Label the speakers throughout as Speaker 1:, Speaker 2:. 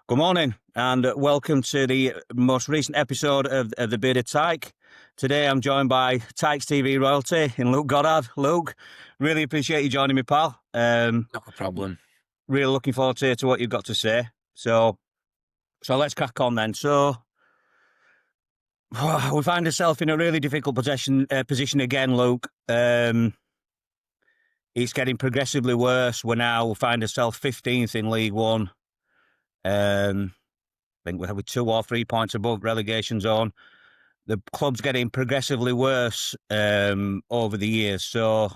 Speaker 1: Good morning and welcome to the most recent episode of the Bearded Tyke. Today I'm joined by Tykes TV royalty in Luke Goddard. Luke, really appreciate you joining me, pal.
Speaker 2: Not a problem.
Speaker 1: Really looking forward to what you've got to say. So let's crack on then. So we find ourselves in a really difficult position again, Luke. It's getting progressively worse. We find ourselves 15th in League One. I think we're 2 or 3 points above relegation zone. The club's getting progressively worse over the years. So,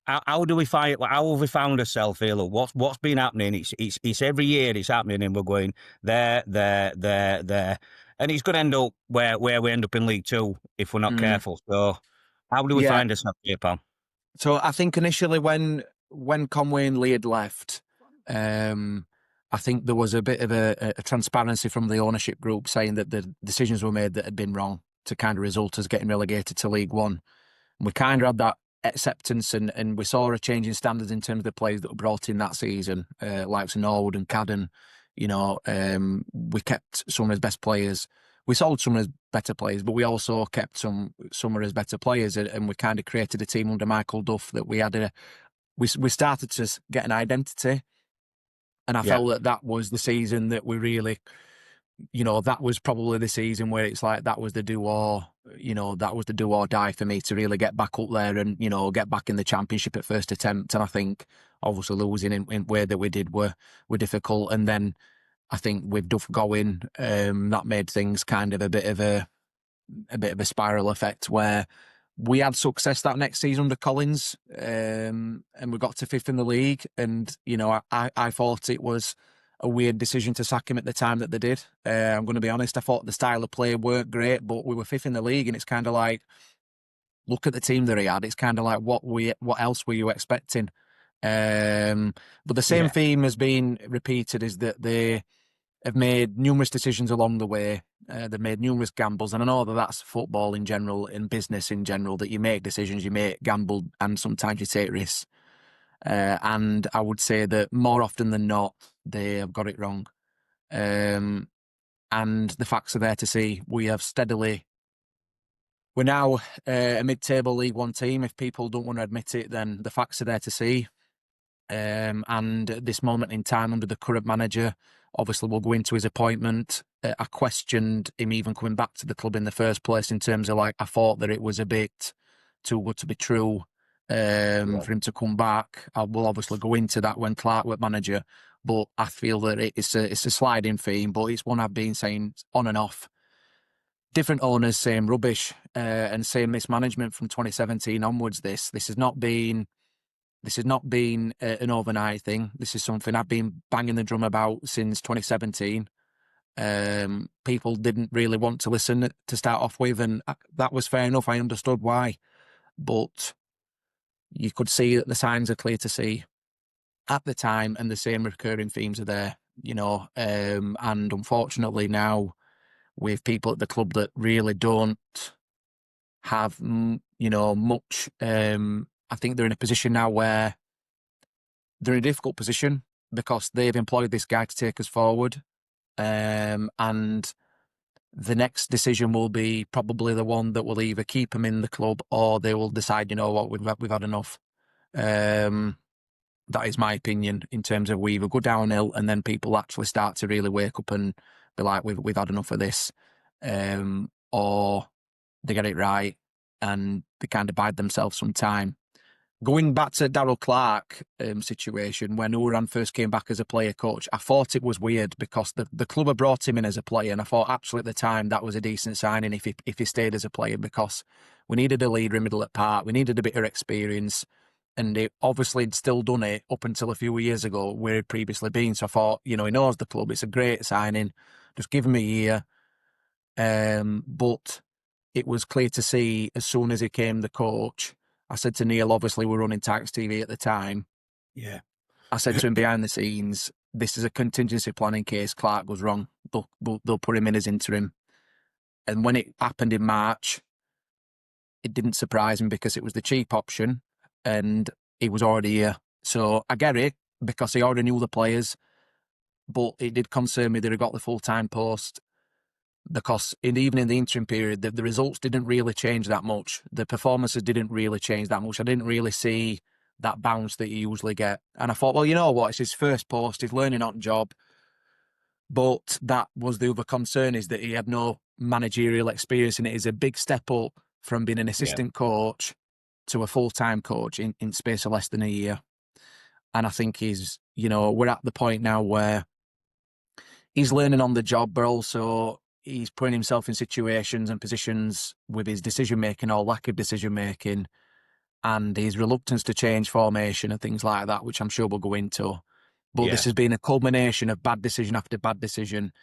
Speaker 1: how have we found ourselves here? Look, what's been happening? It's every year it's happening, and we're going there, and it's going to end up where we end up in League Two if we're not careful. So, how do we find ourselves here, pal?
Speaker 2: So I think initially when Conway and Lee had left, I think there was a bit of a transparency from the ownership group saying that the decisions were made that had been wrong to kind of result us getting relegated to League One. And we kind of had that acceptance and we saw a change in standards in terms of the players that were brought in that season, like Norwood and Cadden. We kept some of his best players. We sold some of his better players, but we also kept some of his better players, and we kind of created a team under Michael Duff that we had we started to get an identity. And I felt that was the season that we really, that was probably the season where it's like that was the do or die for me to really get back up there and, get back in the Championship at first attempt. And I think obviously losing in way that we did were difficult. And then I think with Duff going, that made things kind of a bit of a spiral effect where we had success that next season under Collins, and we got to 5th in the league. And, I thought it was a weird decision to sack him at the time that they did. I'm going to be honest, I thought the style of play weren't great, but we were 5th in the league, and it's kind of like, look at the team that he had. It's kind of like, what else were you expecting? But the same theme has been repeated, is that they have made numerous decisions along the way. They've made numerous gambles, and I know that that's football in general, in business in general, that you make decisions, you make gamble, and sometimes you take risks. And I would say that more often than not, they have got it wrong. And the facts are there to see. We're now a mid-table League One team. If people don't want to admit it, then the facts are there to see. And at this moment in time, under the current manager, obviously we'll go into his appointment. I questioned him even coming back to the club in the first place, in terms of I thought that it was a bit too good to be true for him to come back. I will obviously go into that when Clark was manager, but I feel that it's a sliding theme, but it's one I've been saying on and off. Different owners, same rubbish, and same mismanagement from 2017 onwards. This has not been an overnight thing. This is something I've been banging the drum about since 2017. People didn't really want to listen to start off with, and that was fair enough. I understood why. But you could see that the signs are clear to see at the time, and the same recurring themes are there, and unfortunately now, with people at the club that really don't have, much, I think they're in a position now where they're in a difficult position because they've employed this guy to take us forward. And the next decision will be probably the one that will either keep him in the club, or they will decide, we've had enough. That is my opinion, in terms of we either go downhill and then people actually start to really wake up and be like, we've had enough of this, or they get it right and they kind of bide themselves some time. Going back to Darryl Clark situation, when Houriane first came back as a player coach, I thought it was weird because the club had brought him in as a player, and I thought actually at the time that was a decent signing if he stayed as a player, because we needed a leader in middle at part, we needed a bit of experience, and he obviously had still done it up until a few years ago where he'd previously been. So I thought, he knows the club, it's a great signing, just give him a year. But it was clear to see as soon as he came the coach. I said to Neil, obviously we're running Tykes TV at the time.
Speaker 1: Yeah.
Speaker 2: I said to him behind the scenes, this is a contingency plan in case Clark goes wrong. They'll put him in as interim. And when it happened in March, it didn't surprise me because it was the cheap option and he was already here. So I get it, because he already knew the players. but it did concern me that he got the full-time post, because even in the interim period, the results didn't really change that much. The performances didn't really change that much. I didn't really see that bounce that you usually get. And I thought, well, you know what? It's his first post. He's learning on job. But that was the other concern, is that he had no managerial experience, and it is a big step up from being an assistant coach to a full-time coach in space of less than a year. And I think we're at the point now where he's learning on the job, but also he's putting himself in situations and positions with his decision-making or lack of decision-making, and his reluctance to change formation and things like that, which I'm sure we'll go into. But this has been a culmination of bad decision after bad decision.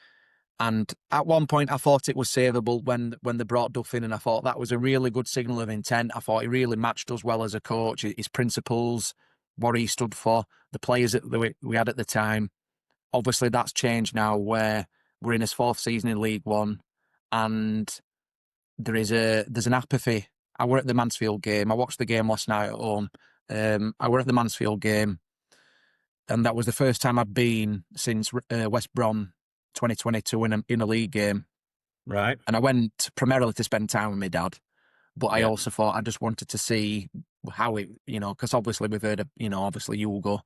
Speaker 2: And at one point, I thought it was savable when they brought Duff in, and I thought that was a really good signal of intent. I thought he really matched us well as a coach, his principles, what he stood for, the players that we had at the time. Obviously, that's changed now, where we're in his fourth season in League One, and there's an apathy. I were at the Mansfield game. I watched the game last night at home. I were at the Mansfield game, and that was the first time I've been since West Brom 2022 in a league game.
Speaker 1: Right.
Speaker 2: And I went primarily to spend time with my dad, but I also thought I just wanted to see how it, because obviously we've heard of, obviously you'll go,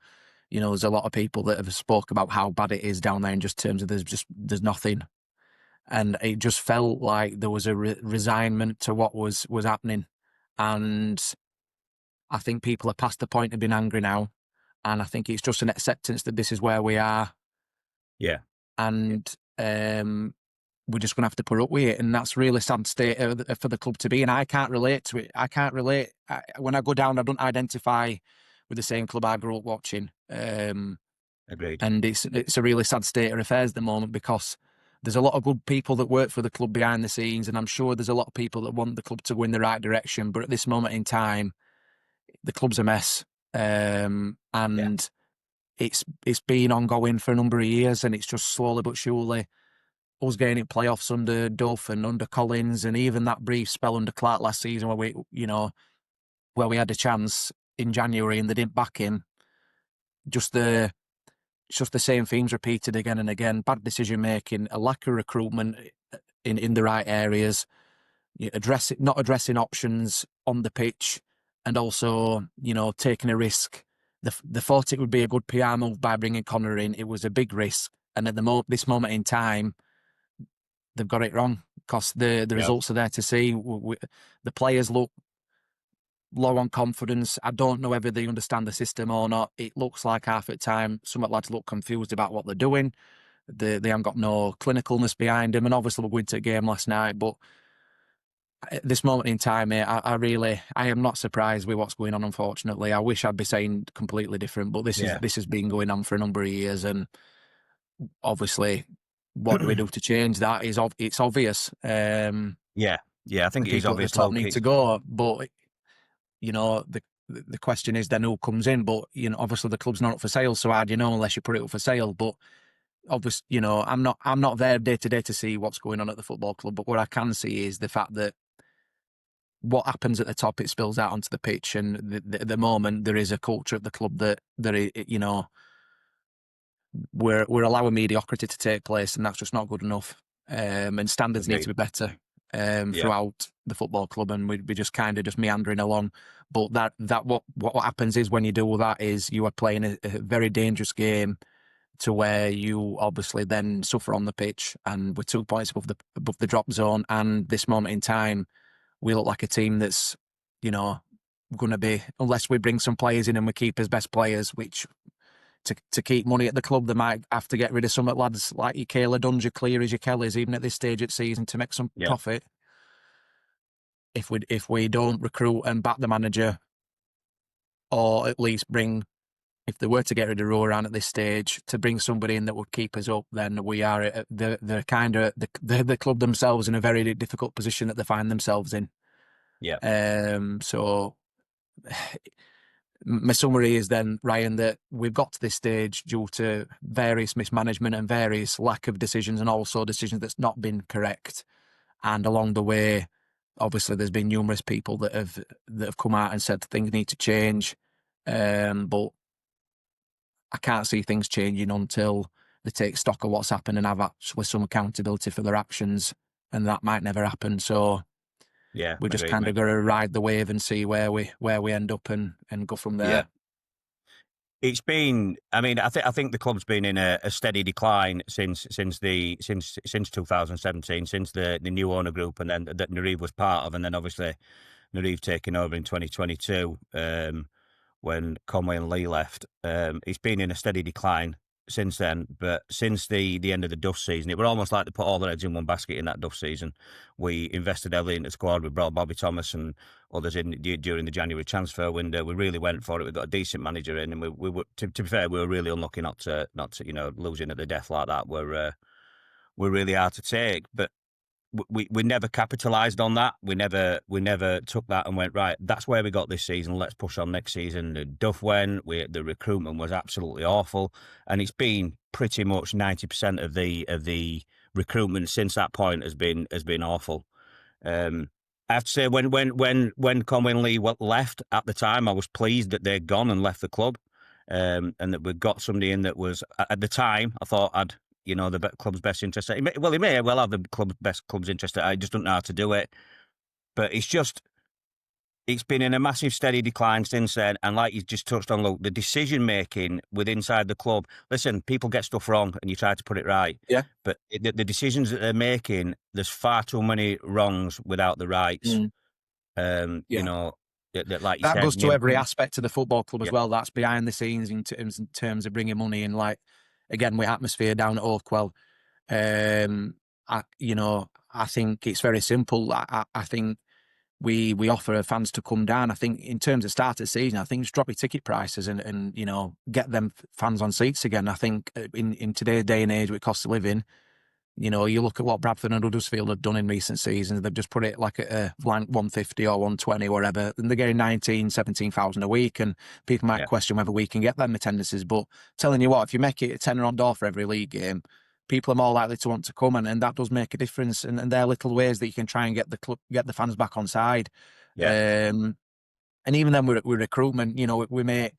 Speaker 2: there's a lot of people that have spoke about how bad it is down there in just terms of there's nothing. And it just felt like there was a resignment to what was happening. And I think people are past the point of being angry now. And I think it's just an acceptance that this is where we are.
Speaker 1: Yeah.
Speaker 2: And we're just going to have to put up with it. And that's really sad state for the club to be. And I can't relate to it. I can't relate. When I go down, I don't identify with the same club I grew up watching.
Speaker 1: Agreed.
Speaker 2: And it's a really sad state of affairs at the moment, because there's a lot of good people that work for the club behind the scenes, and I'm sure there's a lot of people that want the club to go in the right direction. But at this moment in time, the club's a mess. And it's been ongoing for a number of years, and it's just slowly but surely us getting playoffs under Duff and under Collins, and even that brief spell under Clark last season where we had a chance in January and they didn't back him. It's just the same themes repeated again and again. Bad decision making, a lack of recruitment in the right areas, not addressing options on the pitch, and also taking a risk. They thought it would be a good PR move by bringing Conor in. It was a big risk, and at this moment in time, they've got it wrong, because the results are there to see. The players look low on confidence. I don't know whether they understand the system or not. It looks like half at time some lads look confused about what they're doing. They haven't got no clinicalness behind them, and obviously we went to a game last night. But at this moment in time, mate, I am not surprised with what's going on. Unfortunately, I wish I'd be saying completely different, but this has been going on for a number of years, and obviously, what do we do to change that? It's obvious.
Speaker 1: I think it is obvious.
Speaker 2: People need to go, but the question is then who comes in. But obviously the club's not up for sale, so how do you know unless you put it up for sale? But obviously, I'm not there day to day to see what's going on at the football club. But what I can see is the fact that what happens at the top, it spills out onto the pitch, and at the moment there is a culture at the club that we're allowing mediocrity to take place, and that's just not good enough. And standards need to be better throughout the football club, and we'd be just kind of just meandering along. But what happens is, when you do that, is you are playing a very dangerous game, to where you obviously then suffer on the pitch, and we're 2 points above the drop zone. And this moment in time, we look like a team that's going to be, unless we bring some players in and we keep as best players, which to keep money at the club, they might have to get rid of some lads like your Kayla Dunns, your Clearys, your Kellys, even at this stage of season, to make some profit. If we don't recruit and back the manager, or at least bring, if they were to get rid of Houriane at this stage, to bring somebody in that would keep us up, then we are they're kind of the club themselves in a very difficult position that they find themselves in. So my summary is then, Ryan, that we've got to this stage due to various mismanagement and various lack of decisions, and also decisions that's not been correct. And along the way, obviously, there's been numerous people that have come out and said things need to change. But I can't see things changing until they take stock of what's happened and have actually some accountability for their actions, and that might never happen. So
Speaker 1: Yeah,
Speaker 2: we just
Speaker 1: agreed,
Speaker 2: kind
Speaker 1: mate.
Speaker 2: of got to ride the wave and see where we end up and go from there.
Speaker 1: Yeah. It's been. I mean, I think the club's been in a steady decline since 2017, since the new owner group, and then that Nareev was part of, and then obviously Nareev taking over in 2022 when Conway and Lee left. It's been in a steady decline since then, but since the end of the Duff season, it were almost like they put all their eggs in one basket in that Duff season. We invested heavily in the squad. We brought Bobby Thomas and others in during the January transfer window. We really went for it. We got a decent manager in, and we were, to be fair, we were really unlucky not to losing at the death like that. We're really hard to take, but we never capitalised on that. We never took that and went, right, that's where we got this season. Let's push on next season. The Duff went. The recruitment was absolutely awful, and it's been pretty much 90% of the recruitment since that point has been awful. I have to say, when Conway and Lee left at the time, I was pleased that they'd gone and left the club, and that we got somebody in that was, at the time, I thought had the club's best interest. He may well have the club's interest. I just don't know how to do it. But it's been in a massive steady decline since then. And like you just touched on, Luke, the decision making inside the club. Listen, people get stuff wrong, and you try to put it right.
Speaker 2: Yeah.
Speaker 1: But the decisions that they're making, there's far too many wrongs without the rights.
Speaker 2: Yeah.
Speaker 1: Like you
Speaker 2: that
Speaker 1: said,
Speaker 2: goes to every aspect of the football club as well. That's behind the scenes in terms of bringing money in. Like, again, with atmosphere down at Oakwell, I think it's very simple. I think we offer fans to come down. I think in terms of start of the season, I think just drop your ticket prices and get them fans on seats again. I think in today's day and age with cost of living, you look at what Bradford and Huddersfield have done in recent seasons. They've just put it like at a blank 150 or 120 or whatever, and they're getting 17,000 a week, and people might question whether we can get them attendances. But telling you what, if you make it a tenner on door for every league game, people are more likely to want to come, and that does make a difference. And there are little ways that you can try and get the fans back on side.
Speaker 1: Yeah.
Speaker 2: And even then with recruitment, we may,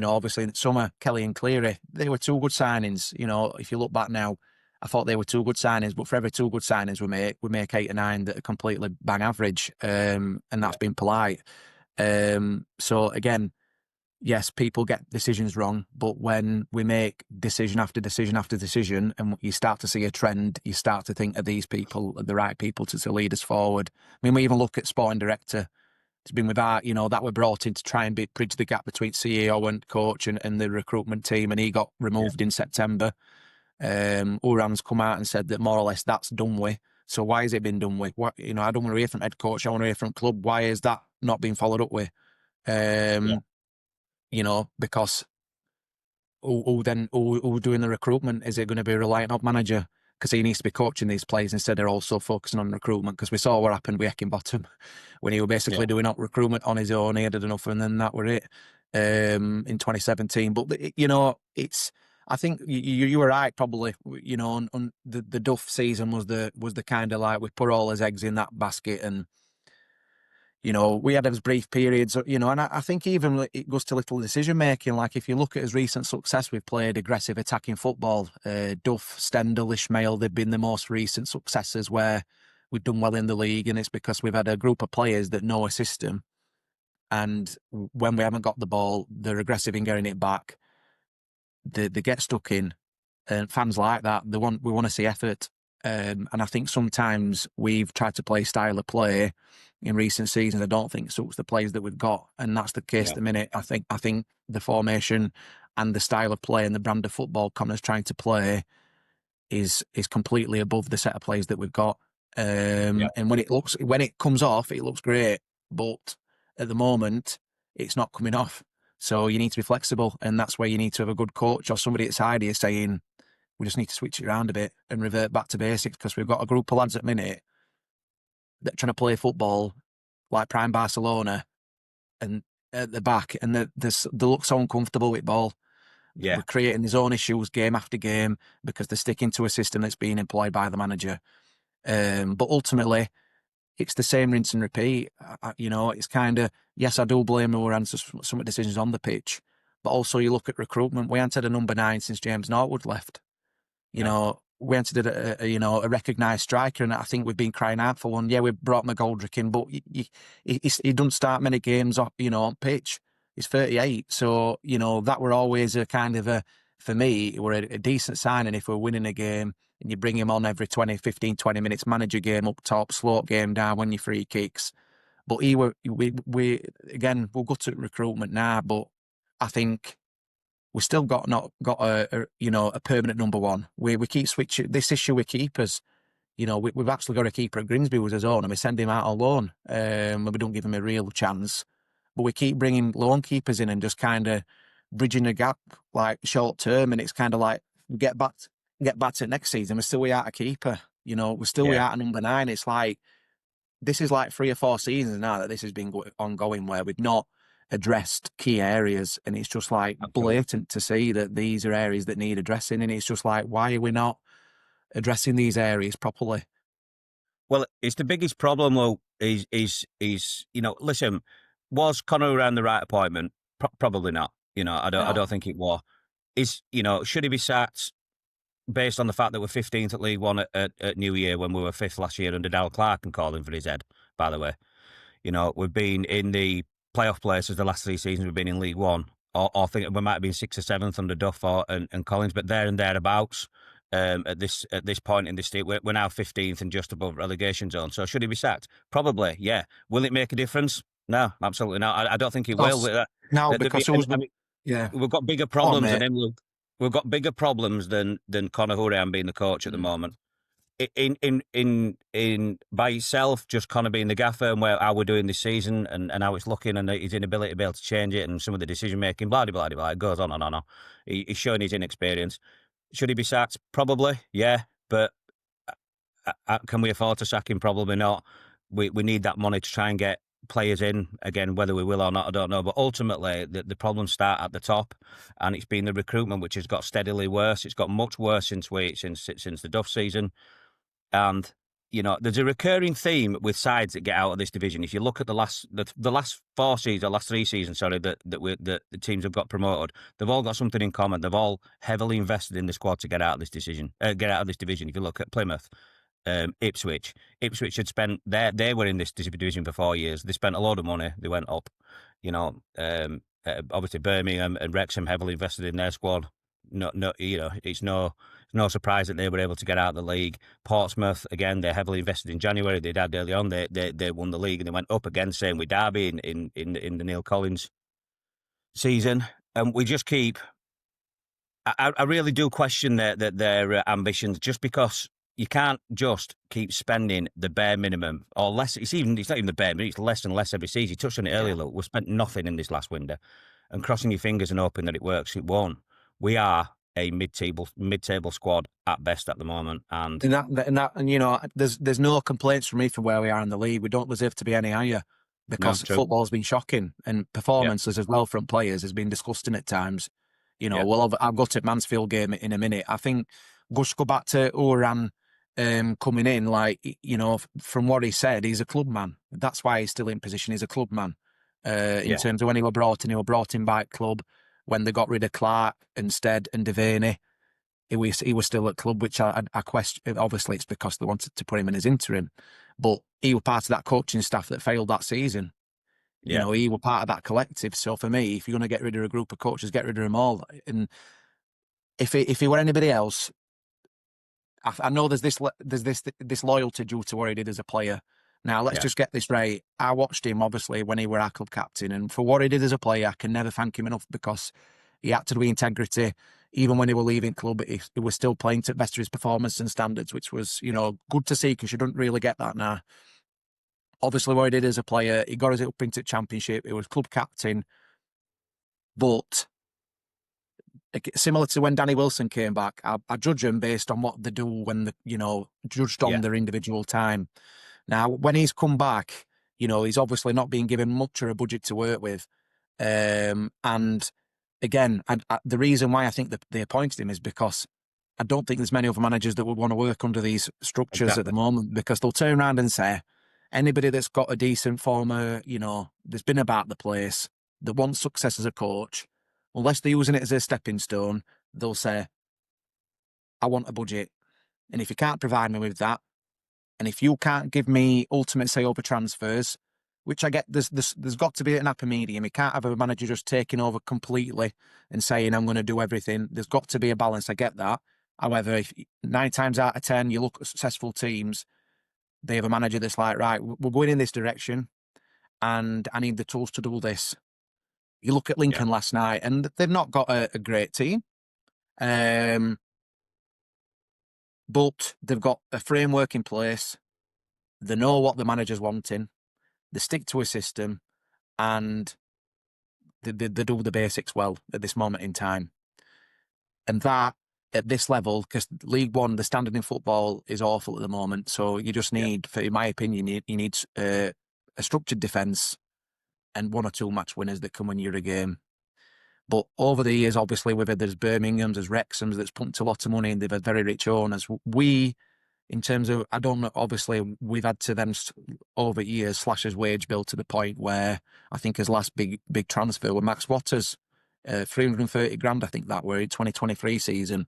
Speaker 2: obviously in the summer, Kelly and Cleary, they were two good signings. If you look back now, I thought they were two good signings, but for every two good signings we make 8 or 9 that are completely bang average, and that's been polite. So again, yes, people get decisions wrong, but when we make decision after decision after decision, and you start to see a trend, you start to think, are these people the right people to lead us forward? I mean, we even look at sporting director. It's been with that, that were brought in to try and bridge the gap between CEO and coach and the recruitment team, and he got removed in September. Houriane's come out and said that more or less that's done with. So why has it been done with? What, I don't want to hear from head coach. I want to hear from club. Why is that not being followed up with? Because who doing the recruitment? Is it going to be reliant on manager? Because he needs to be coaching these players instead of also focusing on recruitment. Because we saw what happened with Heckingbottom when he was basically doing up recruitment on his own. He had enough, and then that were it in 2017. But it's. I think you were right, probably. On the Duff season was the kind of like we put all his eggs in that basket, and we had those brief periods, and I think even it goes to little decision making. Like if you look at his recent success, we've played aggressive attacking football. Duff, Stendhal, Ishmael, they've been the most recent successes where we've done well in the league, and it's because we've had a group of players that know a system, and when we haven't got the ball, they're aggressive in getting it back. They get stuck in, and fans like that. We want to see effort, and I think sometimes we've tried to play style of play in recent seasons. I don't think suits the players that we've got, and that's the case at the minute. I think the formation and the style of play and the brand of football Conor's trying to play is completely above the set of players that we've got. And when it comes off, it looks great, but at the moment, it's not coming off. So you need to be flexible, and that's where you need to have a good coach or somebody at side here saying, we just need to switch it around a bit and revert back to basics, because we've got a group of lads at the minute that are trying to play football like prime Barcelona and at the back, and they look so uncomfortable with ball.
Speaker 1: Yeah.
Speaker 2: We're creating his own issues game after game because they're sticking to a system that's being employed by the manager. But ultimately, it's the same rinse and repeat. It's kind of, yes, I do blame Houriane for some decisions on the pitch, but also you look at recruitment. We haven't had a number 9 since James Norwood left. You
Speaker 1: Yeah.
Speaker 2: know, we entered a recognised striker, and I think we've been crying out for one. Yeah, we brought McGoldrick in, but he doesn't start many games on pitch. He's 38, so that were always a kind of for me, it were a decent signing if we're winning a game and you bring him on every 15, 20 minutes, manage a game up top, slow up game down, when you free kicks. But we again, we'll go to recruitment now, but I think we've still not got a permanent number one. We keep switching this issue with keepers. We've actually got a keeper at Grimsby with his own, and we send him out on loan. And we don't give him a real chance. But we keep bringing loan keepers in and just kind of bridging the gap, like short term. And it's kind of like get back to next season. We're still without a keeper. We're still
Speaker 1: Yeah.
Speaker 2: without a number 9. It's like this is like 3 or 4 seasons now that this has been ongoing where we've not addressed key areas, and it's just like
Speaker 1: Absolutely.
Speaker 2: blatant to see that these are areas that need addressing, and it's just like, why are we not addressing these areas properly?
Speaker 1: Well, it's the biggest problem, though, is listen, was Conor Houriane the right appointment? Probably not. I don't think it was. Should he be sacked based on the fact that we're 15th at League One at New Year when we were 5th last year under Darrell Clark and calling for his head, by the way? We've been in the playoff places the last 3 seasons. We've been in League One. Or think we might have been 6th or 7th under Duff and Collins, but there and thereabouts. At this point in the state, we're now 15th and just above relegation zone. So should he be sacked? Probably, yeah. Will it make a difference? No, absolutely not. I don't think it will.
Speaker 2: No, because
Speaker 1: we've got bigger problems than him. We've got bigger problems than Conor Houriane being the coach at the moment. In by itself, just Conor being the gaffer and how we're doing this season and how it's looking and his inability to be able to change it and some of the decision making, blah blah blah blah. It goes on and on. He's showing his inexperience. Should he be sacked? Probably, yeah. But can we afford to sack him? Probably not. We need that money to try and get players in again. Whether we will or not, I don't know. But ultimately, the problems start at the top, and it's been the recruitment which has got steadily worse. It's got much worse since the Duff season. And there's a recurring theme with sides that get out of this division. If you look at the last 3 seasons, that the teams have got promoted, they've all got something in common. They've all heavily invested in the squad to get out of this division. If you look at Plymouth, Ipswich had spent they were in this division for 4 years. They spent a lot of money. They went up. Obviously Birmingham and Wrexham heavily invested in their squad. It's no surprise that they were able to get out of the league. Portsmouth, again, they heavily invested in January. They did early on. They won the league and they went up again. Same with Derby in the Neil Collins season. And we just keep. I really do question their ambitions, just because you can't just keep spending the bare minimum or less. It's not even the bare minimum. It's less and less every season. You touched on it earlier. Look, we've spent nothing in this last window, and crossing your fingers and hoping that it works. It won't. We are a mid-table squad at best at the moment, and
Speaker 2: there's no complaints from me for where we are in the league. We don't deserve to be any higher because football's been shocking and performances as well from players has been disgusting at times. Well, I'll go to Mansfield game in a minute. I think just go back to Houriane coming in, from what he said, he's a club man. That's why he's still in position. He's a club man. In terms of when he was brought in by club. When they got rid of Clark instead and Devaney, he was still at club, which I question. Obviously, it's because they wanted to put him in as interim, but he was part of that coaching staff that failed that season.
Speaker 1: Yeah.
Speaker 2: He was part of that collective. So for me, if you're going to get rid of a group of coaches, get rid of them all. And if he were anybody else, I know there's this loyalty due to what he did as a player. Now, let's just get this right. I watched him, obviously, when he were our club captain, and for what he did as a player, I can never thank him enough because he acted with integrity. Even when he were leaving club, he was still playing to the best of his performance and standards, which was, good to see because you don't really get that now. Obviously, what he did as a player, he got us up into Championship. He was club captain, but similar to when Danny Wilson came back, I judge him based on what they do when judged on their individual time. Now, when he's come back, he's obviously not been given much of a budget to work with. And again, the reason why I think that they appointed him is because I don't think there's many other managers that would want to work under these structures at the moment, because they'll turn around and say, anybody that's got a decent former, that's been about the place, that wants success as a coach, unless they're using it as a stepping stone, they'll say, I want a budget. And if you can't provide me with that, and if you can't give me ultimate say over transfers, which I get, there's got to be an happy medium. You can't have a manager just taking over completely and saying, I'm going to do everything. There's got to be a balance. I get that. However, if 9 times out of 10, you look at successful teams, they have a manager that's like, right, we're going in this direction and I need the tools to do this. You look at Lincoln last night and they've not got a great team. But they've got a framework in place. They know what the manager's wanting. They stick to a system and they do the basics well at this moment in time. And that, at this level, because League One, the standard in football is awful at the moment. So you just need, in my opinion, you need a structured defence and 1 or 2 match winners that can win you a game. But over the years, obviously, there's Birmingham's, there's Wrexham's that's pumped a lot of money and they've had very rich owners. We, in terms of, I don't know, obviously, we've had to then, over years, slash his wage bill to the point where I think his last big transfer with Max Waters, 330 grand, I think that were in 2023 season.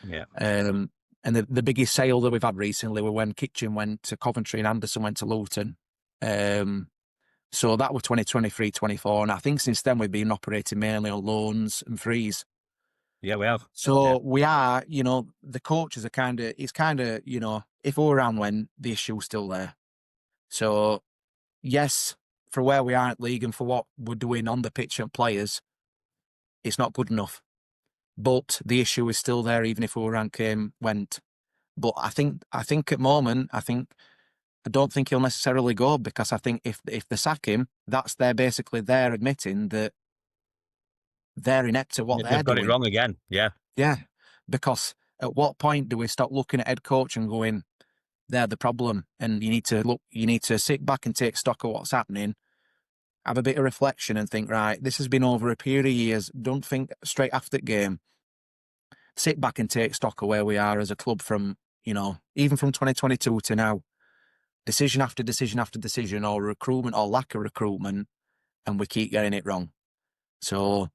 Speaker 1: Yeah.
Speaker 2: And the biggest sale that we've had recently was when Kitchen went to Coventry and Anderson went to Luton. So that was 2023-24, and I think since then we've been operating mainly on loans and frees.
Speaker 1: Yeah, we have.
Speaker 2: So we are, the coaches are it's kind of, if we're around when the issue is still there. So yes, for where we are at league and for what we're doing on the pitch and players, it's not good enough. But the issue is still there, even if Houriane went. But I think at the moment, I don't think he'll necessarily go, because I think if they sack him, that's basically they're admitting that they're inept at what they're
Speaker 1: They've got
Speaker 2: doing.
Speaker 1: it wrong again. Yeah.
Speaker 2: Yeah. Because at what point do we stop looking at head coach and going, they're the problem? And you need to sit back and take stock of what's happening, have a bit of reflection and think, right, this has been over a period of years. Don't think straight after the game. Sit back and take stock of where we are as a club from, even from 2022 to now. Decision after decision after decision, or recruitment or lack of recruitment, and we keep getting it wrong. So,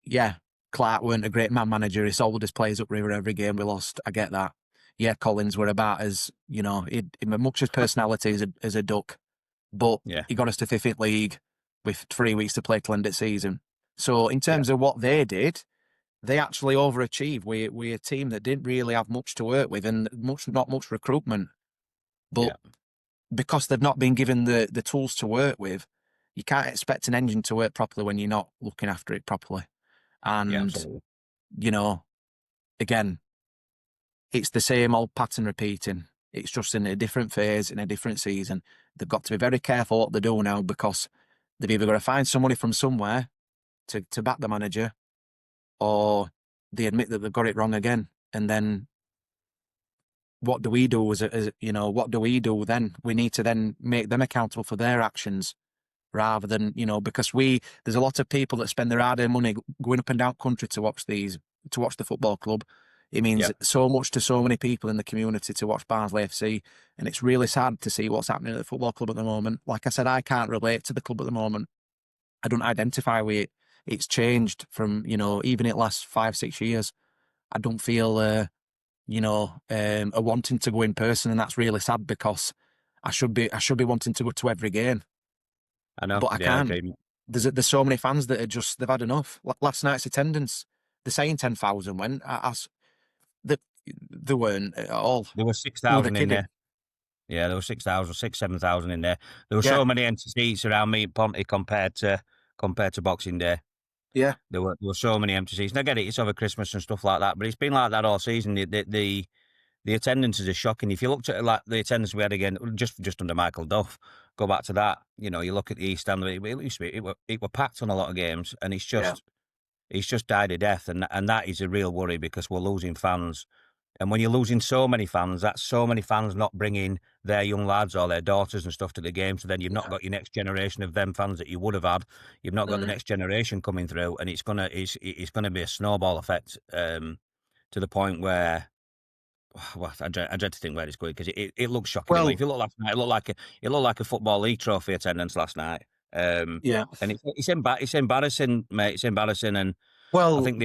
Speaker 2: yeah, Clark weren't a great man manager. He sold his players up river every game we lost. I get that. Yeah, Collins were about as, he much as personality as a duck, but he got us to 5th league with 3 weeks to play till end of season. So in terms of what they did, they actually overachieved. We're a team that didn't really have much to work with and not much recruitment. But because they've not been given the tools to work with, you can't expect an engine to work properly when you're not looking after it properly. And, again, it's the same old pattern repeating. It's just in a different phase, in a different season. They've got to be very careful what they do now, because they've either got to find somebody from somewhere to back the manager, or they admit that they've got it wrong again. And then what do we do what do we do then? We need to then make them accountable for their actions, rather than, because there's a lot of people that spend their hard-earned money going up and down country to watch the football club. It means so much to so many people in the community to watch Barnsley FC, and it's really sad to see what's happening at the football club at the moment. Like I said, I can't relate to the club at the moment. I don't identify with it. It's changed from, even it lasts 5-6 years. I don't feel, a wanting to go in person, and that's really sad, because I should be wanting to go to every game.
Speaker 1: I know,
Speaker 2: but I can't. Okay. There's so many fans that they've had enough. Last night's attendance, they're saying 10,000 went. They weren't at all.
Speaker 1: There were 6,000 in there. Yeah, there were 7,000 in there. There were so many empty seats around me at Ponty compared to Boxing Day.
Speaker 2: Yeah,
Speaker 1: there were so many empty seats. And I get it; it's over Christmas and stuff like that. But it's been like that all season. The attendances are shocking. If you looked at the attendance we had again, just under Michael Duff, go back to that. You look at the East Stand. It were packed on a lot of games, and it's just died a death, and that is a real worry, because we're losing fans. And when you're losing so many fans, that's so many fans not bringing their young lads or their daughters and stuff to the game. So then you've not got your next generation of them fans that you would have had. You've not got the next generation coming through, and it's gonna be a snowball effect to the point where, well, I dread to think where it's going, because it looks shocking. Well, if you look last night, it looked like a Football League trophy attendance last night. And it's embarrassing, mate. It's embarrassing, and
Speaker 2: well,
Speaker 1: I think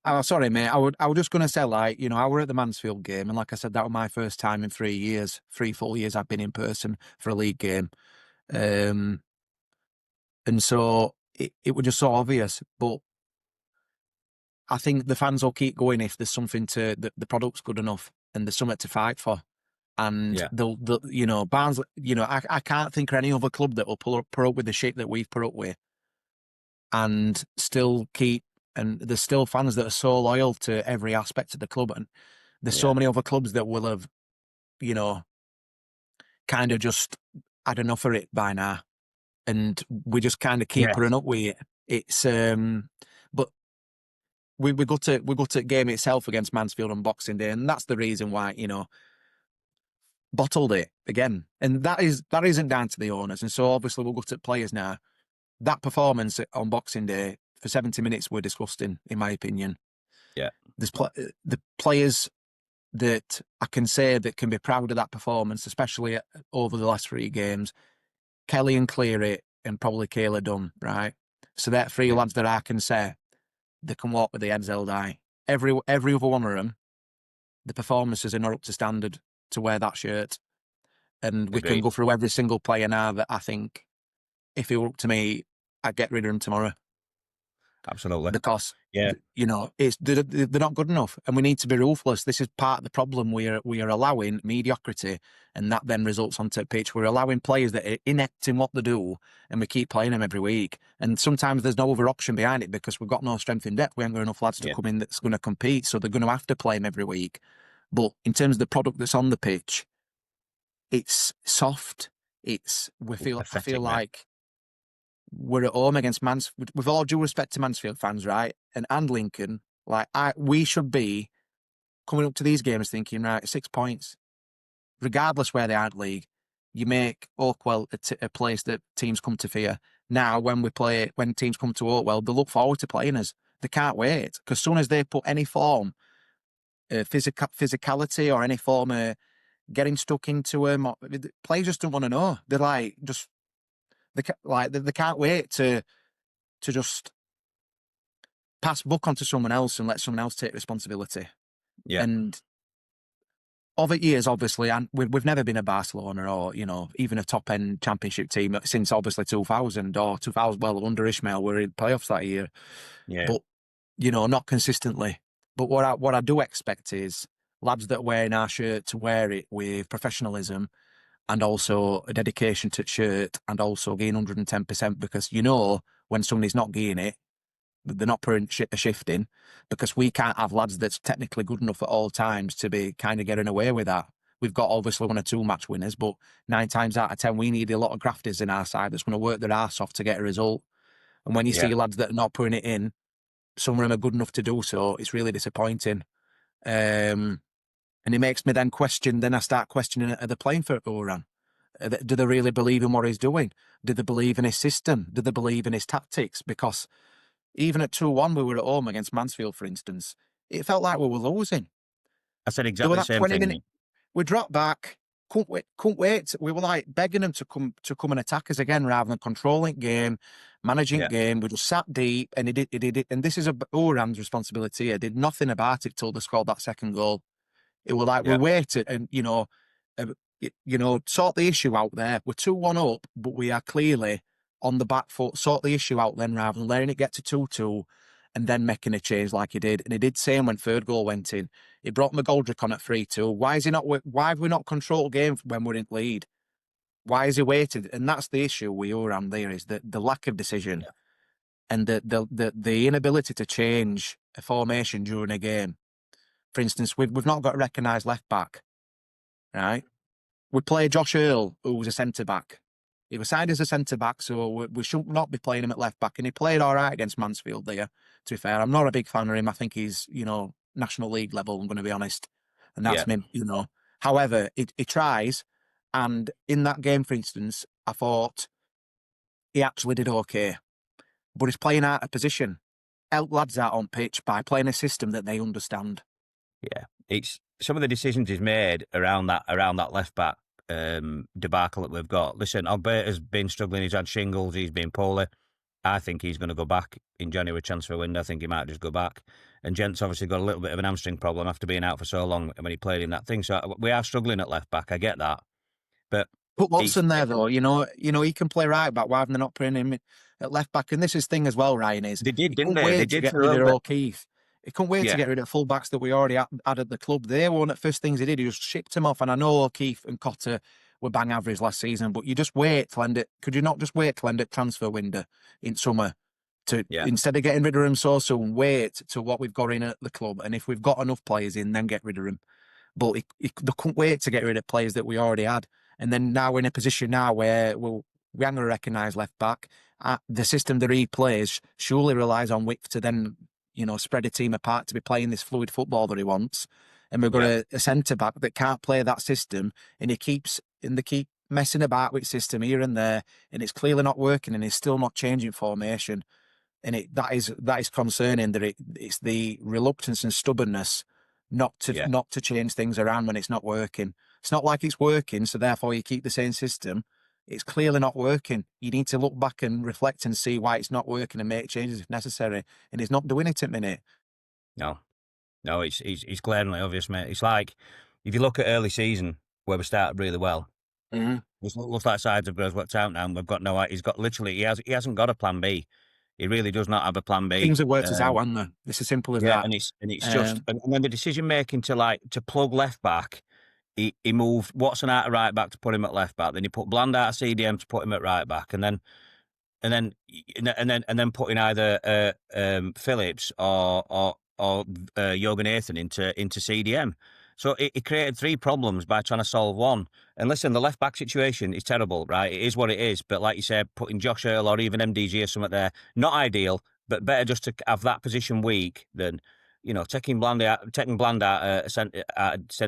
Speaker 2: Oh, sorry, mate. I was just going to say, like, you know, I were at the Mansfield game, and like I said, that was my first time in 3 years, 3 full years I've been in person for a league game. And so it was just so obvious. But I think the fans will keep going if there's something the product's good enough and there's something to fight for. And
Speaker 1: Yeah,
Speaker 2: they'll you know, Barnsley, you know, I can't think of any other club that will put up with the shit that we've put up with and still keep. And there's still fans that are so loyal to every aspect of the club, and there's
Speaker 1: yeah,
Speaker 2: so many other clubs that will have, you know, kind of just had enough of it by now, and we just kind of keep
Speaker 1: yeah,
Speaker 2: putting up with it. It's but we got to the game itself against Mansfield on Boxing Day, and that's the reason why, you know, bottled it again, and that isn't down to the owners, and so obviously we'll go to players now. That performance on Boxing Day for 70 minutes were disgusting, in my opinion.
Speaker 1: yeah,
Speaker 2: There's the players that I can say that can be proud of that performance, especially over the last 3 games. Kelly and Cleary and probably Kayla Dunn, right? So they're three
Speaker 1: yeah.
Speaker 2: lads that I can say they can walk with the heads held high. Every other one of them, the performances are not up to standard to wear that shirt. And we can
Speaker 1: Agreed.
Speaker 2: go through every single player now that I think, if it were up to me, I'd get rid of them tomorrow.
Speaker 1: Absolutely.
Speaker 2: Because
Speaker 1: Yeah,
Speaker 2: you know they're not good enough, and we need to be ruthless. This is part of the problem. We are allowing mediocrity, and that then results onto pitch. We're allowing players that are inept in what they do, and we keep playing them every week. And sometimes there's no other option behind it because we've got no strength in depth. We haven't got enough lads to
Speaker 1: yeah,
Speaker 2: come in that's going to compete, so they're going to have to play them every week. But in terms of the product that's on the pitch, it's soft. I feel
Speaker 1: pathetic, mate.
Speaker 2: like we're at home against Mansfield. With all due respect to Mansfield fans, right, and Lincoln, like we should be coming up to these games thinking, right, 6 points, regardless where they are in the league. You make Oakwell a place that teams come to fear. Now, when teams come to Oakwell, they look forward to playing us. They can't wait because as soon as they put any form of physicality or any form of getting stuck into them, players just don't want to know. They're like they can't wait to just pass buck onto someone else and let someone else take responsibility.
Speaker 1: Yeah,
Speaker 2: And over years, obviously, and we've never been a Barcelona or, you know, even a top end championship team since obviously 2000 or 2000. Well, under Ishmael, we were in playoffs that year,
Speaker 1: yeah,
Speaker 2: but you know, not consistently. But what I do expect is lads that wear our shirt to wear it with professionalism and also a dedication to the shirt and also gain 110%, because you know when somebody's not getting it, they're not putting a shift in, because we can't have lads that's technically good enough at all times to be kind of getting away with that. We've got obviously 1 or 2 match winners, but 9 times out of 10, we need a lot of grafters in our side that's going to work their arse off to get a result. And when you
Speaker 1: yeah.
Speaker 2: see lads that are not putting it in, some of them are good enough to do so, it's really disappointing. And it makes me then question, I start questioning, are they playing for Houriane? Do they really believe in what he's doing? Do they believe in his system? Do they believe in his tactics? Because even at 2-1, we were at home against Mansfield, for instance, it felt like we were losing.
Speaker 1: I said
Speaker 2: There were
Speaker 1: exactly the
Speaker 2: that
Speaker 1: same
Speaker 2: 20
Speaker 1: thing,
Speaker 2: minute,
Speaker 1: mate.
Speaker 2: we dropped back, couldn't wait. We were like begging them to come and attack us again rather than controlling game, managing
Speaker 1: Yeah,
Speaker 2: game. We just sat deep, and he did it. And this is Houriane's responsibility. He did nothing about it till they scored that second goal. It was like we
Speaker 1: yeah,
Speaker 2: waited and, uh, sort the issue out there. We're 2-1 up, but we are clearly on the back foot. Sort the issue out then rather than letting it get to 2-2 and then making a change like he did. And he did same when third goal went in. He brought McGoldrick on at 3-2. Why have we not controlled game when we're in lead? Why has he waited? And that's the issue with Houriane there, is the lack of decision
Speaker 1: yeah,
Speaker 2: and the inability to change a formation during a game. For instance, we've not got a recognised left back, right? We play Josh Earl, who was a centre back. He was signed as a centre back, so we should not be playing him at left back. And he played all right against Mansfield there, to be fair. I'm not a big fan of him. I think he's, National League level, I'm going to be honest. And
Speaker 1: yeah.
Speaker 2: that's me, However, he tries. And in that game, for instance, I thought he actually did okay. But he's playing out of position. Help lads out on pitch by playing a system that they understand.
Speaker 1: Yeah, it's some of the decisions he's made around that left back debacle that we've got. Listen, Alberta's been struggling. He's had shingles. He's been poorly. I think he's going to go back in January transfer window. I think he might just go back. And Gent's obviously got a little bit of an hamstring problem after being out for so long when he played in that thing. So we are struggling at left back. I get that, but
Speaker 2: Put
Speaker 1: it's
Speaker 2: Watson there though, he can play right back. Why have they not putting him at left back? And this is thing as well, Ryan, is
Speaker 1: they did,
Speaker 2: he
Speaker 1: didn't
Speaker 2: couldn't
Speaker 1: they? They
Speaker 2: wait to
Speaker 1: did
Speaker 2: get
Speaker 1: for a
Speaker 2: rid
Speaker 1: little
Speaker 2: of
Speaker 1: bit.
Speaker 2: O'Keefe. He couldn't wait to
Speaker 1: Yeah,
Speaker 2: get rid of fullbacks that we already had at the club. They were one of the first things he did. He just shipped him off. And I know O'Keefe and Cotter were bang average last season, but you just wait to end it. Could you not just wait to end it transfer window in summer? To
Speaker 1: yeah,
Speaker 2: instead of getting rid of him so soon, wait to what we've got in at the club. And if we've got enough players in, then get rid of him. But they couldn't wait to get rid of players that we already had. And then now we're in a position now where we ain't going to recognise left back. The system that he plays surely relies on width to then, spread a team apart to be playing this fluid football that he wants. And we've got
Speaker 1: yeah.
Speaker 2: a centre back that can't play that system, and they keep messing about with system here and there, and it's clearly not working, and he's still not changing formation. And that is concerning that it's the reluctance and stubbornness not to change things around when it's not working. It's not like it's working, so therefore you keep the same system. It's clearly not working. You need to look back and reflect and see why it's not working and make changes if necessary. And he's not doing it at the minute.
Speaker 1: No, it's glaringly obvious, mate. It's like if you look at early season where we started really well.
Speaker 2: Mm-hmm.
Speaker 1: It looks like sides of Groves worked out now, and we've got no. He's got literally. He hasn't got a plan B. He really does not have a plan B.
Speaker 2: Things have worked us out, haven't they? It's as simple as that.
Speaker 1: And it's just and then the decision making to plug left back. He moved Watson out of right back to put him at left back. Then he put Bland out of CDM to put him at right back, and then putting either Phillips or Jürgen Ethan into CDM. So it created three problems by trying to solve one. And listen, the left back situation is terrible, right? It is what it is. But like you said, putting Josh Earl or even MDG or something there, not ideal, but better just to have that position weak than, taking Bland out centre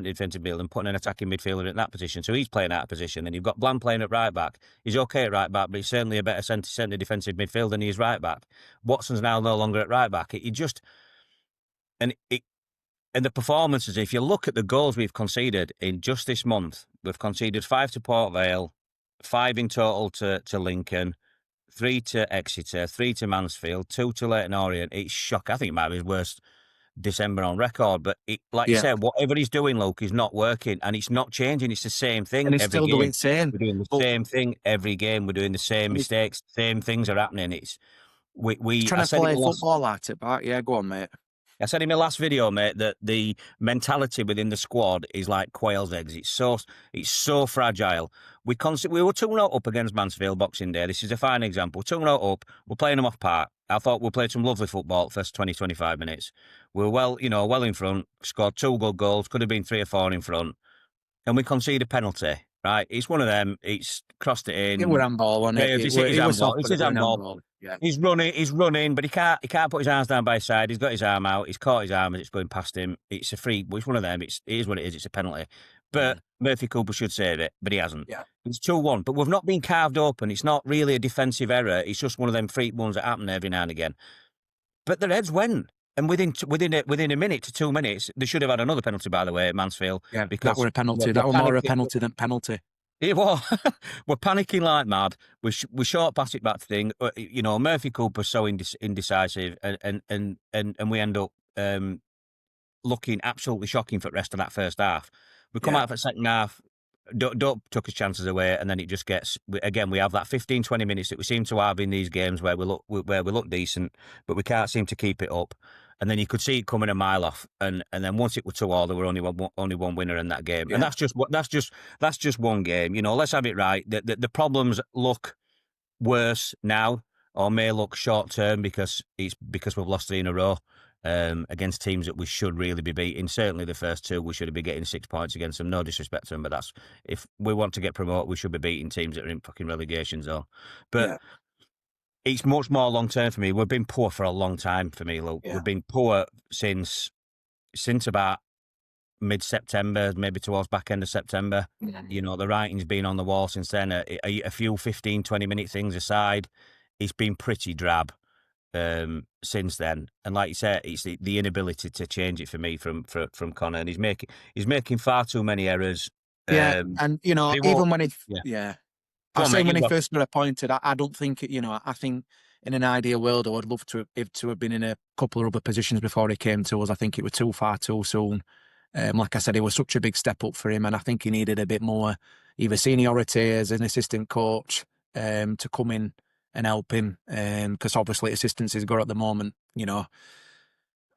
Speaker 1: defensive midfield and putting an attacking midfielder in that position. So he's playing out of position. And you've got Bland playing at right back. He's okay at right back, but he's certainly a better centre defensive midfield than he is right back. Watson's now no longer at right back. And the performances, if you look at the goals we've conceded in just this month, we've conceded 5 to Port Vale, 5 in total to Lincoln, 3 to Exeter, 3 to Mansfield, 2 to Leyton Orient. It's shocking. I think it might be his worst December on record. But you said, whatever he's doing, Luke, is not working, and it's not changing. It's the same thing.
Speaker 2: And he's
Speaker 1: every
Speaker 2: still
Speaker 1: game.
Speaker 2: doing the same.
Speaker 1: We're doing the same thing every game. We're doing the same mistakes. Same things are happening. It's
Speaker 2: trying to play football at it, but yeah, go on, mate.
Speaker 1: I said in my last video, mate, that the mentality within the squad is like quail's eggs. It's so fragile. We were 2-0 up against Mansfield Boxing Day. This is a fine example. 2-0 up. We're playing them off park. I thought we played some lovely football first 20, 25 minutes. We were well in front, scored 2 good goals, could have been 3 or 4 in front. And we conceded a penalty, right? It's one of them. It's crossed it in.
Speaker 2: It was handball, wasn't it?
Speaker 1: It's his handball.
Speaker 2: Yeah.
Speaker 1: He's running, but he can't put his arms down by his side. He's got his arm out. He's caught his arm as it's going past him. It's a free. It's one of them. It is what it is. It's a penalty. But Murphy Cooper should save it, but he hasn't.
Speaker 2: Yeah.
Speaker 1: It's 2-1. But we've not been carved open. It's not really a defensive error. It's just one of them freak ones that happen every now and again. But the Reds went. And within a minute to 2 minutes, they should have had another penalty, by the way, at Mansfield.
Speaker 2: Yeah, because that were a penalty. That was more a penalty than penalty.
Speaker 1: It was. We're panicking like mad. We short pass it back to thing. Murphy Cooper's so indecisive, and we end up looking absolutely shocking for the rest of that first half. We come out for the second half. Don't took his chances away, and then it just gets again. We have that 15-20 minutes that we seem to have in these games where we look decent, but we can't seem to keep it up. And then you could see it coming a mile off, and then once it was 2-2, there were only one winner in that game, and that's just one game. Let's have it right. The problems look worse now, or may look short term because we've lost 3 in a row. Against teams that we should really be beating. Certainly the first 2, we should have been getting 6 points against them. No disrespect to them, but that's if we want to get promoted, we should be beating teams that are in fucking relegation zone. But it's much more long term for me. We've been poor for a long time for me, Luke. We've been poor since about mid-September, maybe towards back end of September. The writing's been on the wall since then. A few 15-20 minute things aside, it's been pretty drab. Since then, and like you said, it's the inability to change it for me from Conor, and he's making far too many errors.
Speaker 2: And even when I say when he first got appointed, I don't think I think in an ideal world, I would love to have been in a couple of other positions before he came to us. I think it was too far too soon. Like I said, it was such a big step up for him, and I think he needed a bit more, either seniority as an assistant coach, to come in and help him. Because obviously, assistants is good at the moment. You know,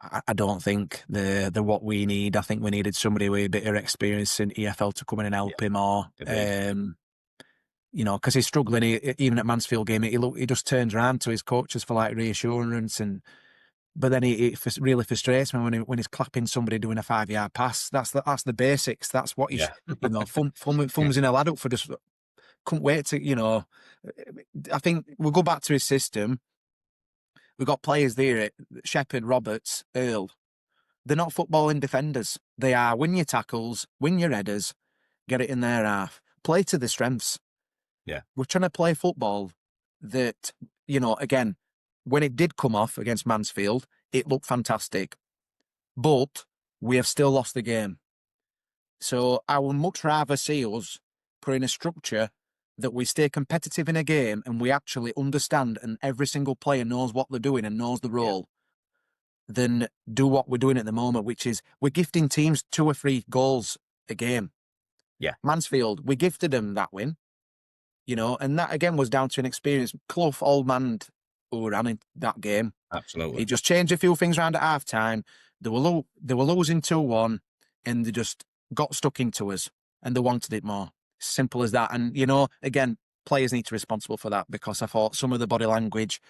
Speaker 2: I don't think they're what we need. I think we needed somebody with a bit of experience in EFL to come in and help him, or you know, because he's struggling. Even at Mansfield game, he just turns around to his coaches for like reassurance, but then it really frustrates me when he's clapping somebody doing a 5-yard pass. That's the basics. That's what he's you know, thumbs in a lad up for, just couldn't wait to, you know. I think we'll go back to his system. We've got players there, Shepherd, Roberts, Earl. They're not footballing defenders. They are win your tackles, win your headers, get it in their half, play to the strengths.
Speaker 1: Yeah.
Speaker 2: We're trying to play football that, you know, again, when it did come off against Mansfield, it looked fantastic. But we have still lost the game. So I would much rather see us put in a structure that we stay competitive in a game and we actually understand and every single player knows what they're doing and knows the role, than do what we're doing at the moment, which is we're gifting teams 2 or 3 goals a game.
Speaker 1: Yeah.
Speaker 2: Mansfield, we gifted them that win, you know, and that again was down to an experience. Clough old-manned Houriane in that game.
Speaker 1: Absolutely.
Speaker 2: He just changed a few things around at half time. They were losing 2-1 and they just got stuck into us and they wanted it more. Simple as that. And, you know, again, players need to be responsible for that, because I thought some of the body language,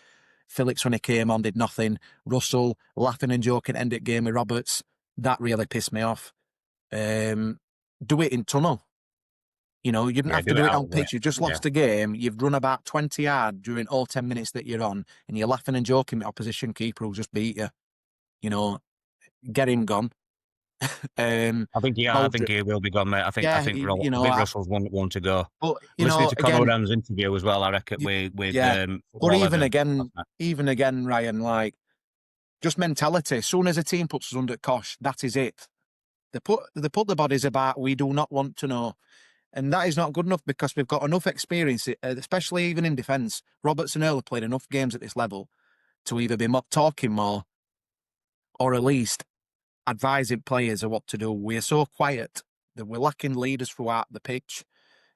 Speaker 2: Phillips when he came on did nothing. Russell laughing and joking end of game with Roberts. That really pissed me off. Do it in tunnel. You know, you didn't have to do it on pitch. You've just lost a game. You've run about 20 yards during all 10 minutes that you're on, and you're laughing and joking with opposition keeper who'll just beat you. You know, get him gone.
Speaker 1: I think he will be gone, mate. I think
Speaker 2: you know,
Speaker 1: Russell's one to go.
Speaker 2: But you
Speaker 1: Listening
Speaker 2: know,
Speaker 1: to Conor
Speaker 2: again,
Speaker 1: Houriane's interview as well, I reckon with
Speaker 2: but even again, Ryan, like, just mentality. As soon as a team puts us under cosh, that is it. They put the bodies about. We do not want to know. And that is not good enough, because we've got enough experience, especially even in defence. Roberts and Earl have played enough games at this level to either be talking more or at least advising players of what to do. We are so quiet that we're lacking leaders throughout the pitch.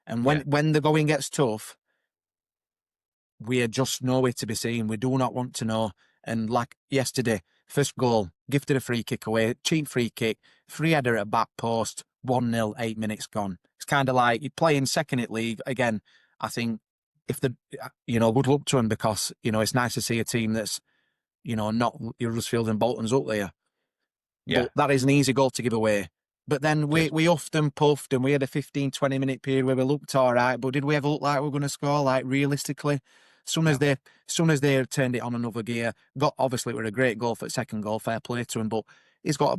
Speaker 2: And when the going gets tough, we are just nowhere to be seen. We do not want to know. And like yesterday, first goal, gifted a free kick away, cheap free kick, free header at back post, 1-0, 8 minutes gone. It's kind of like you're playing second in league. Again, I think good luck to him, because, you know, it's nice to see a team that's, you know, not your Huddersfield and Bolton's up there.
Speaker 1: Yeah.
Speaker 2: But that is an easy goal to give away. But then we huffed and puffed, and we had a 15-20 minute period where we looked all right. But did we ever look like we were going to score? Like, realistically, soon as they turned it on another gear, obviously it was a great goal for the second goal. Fair play to him, but he's got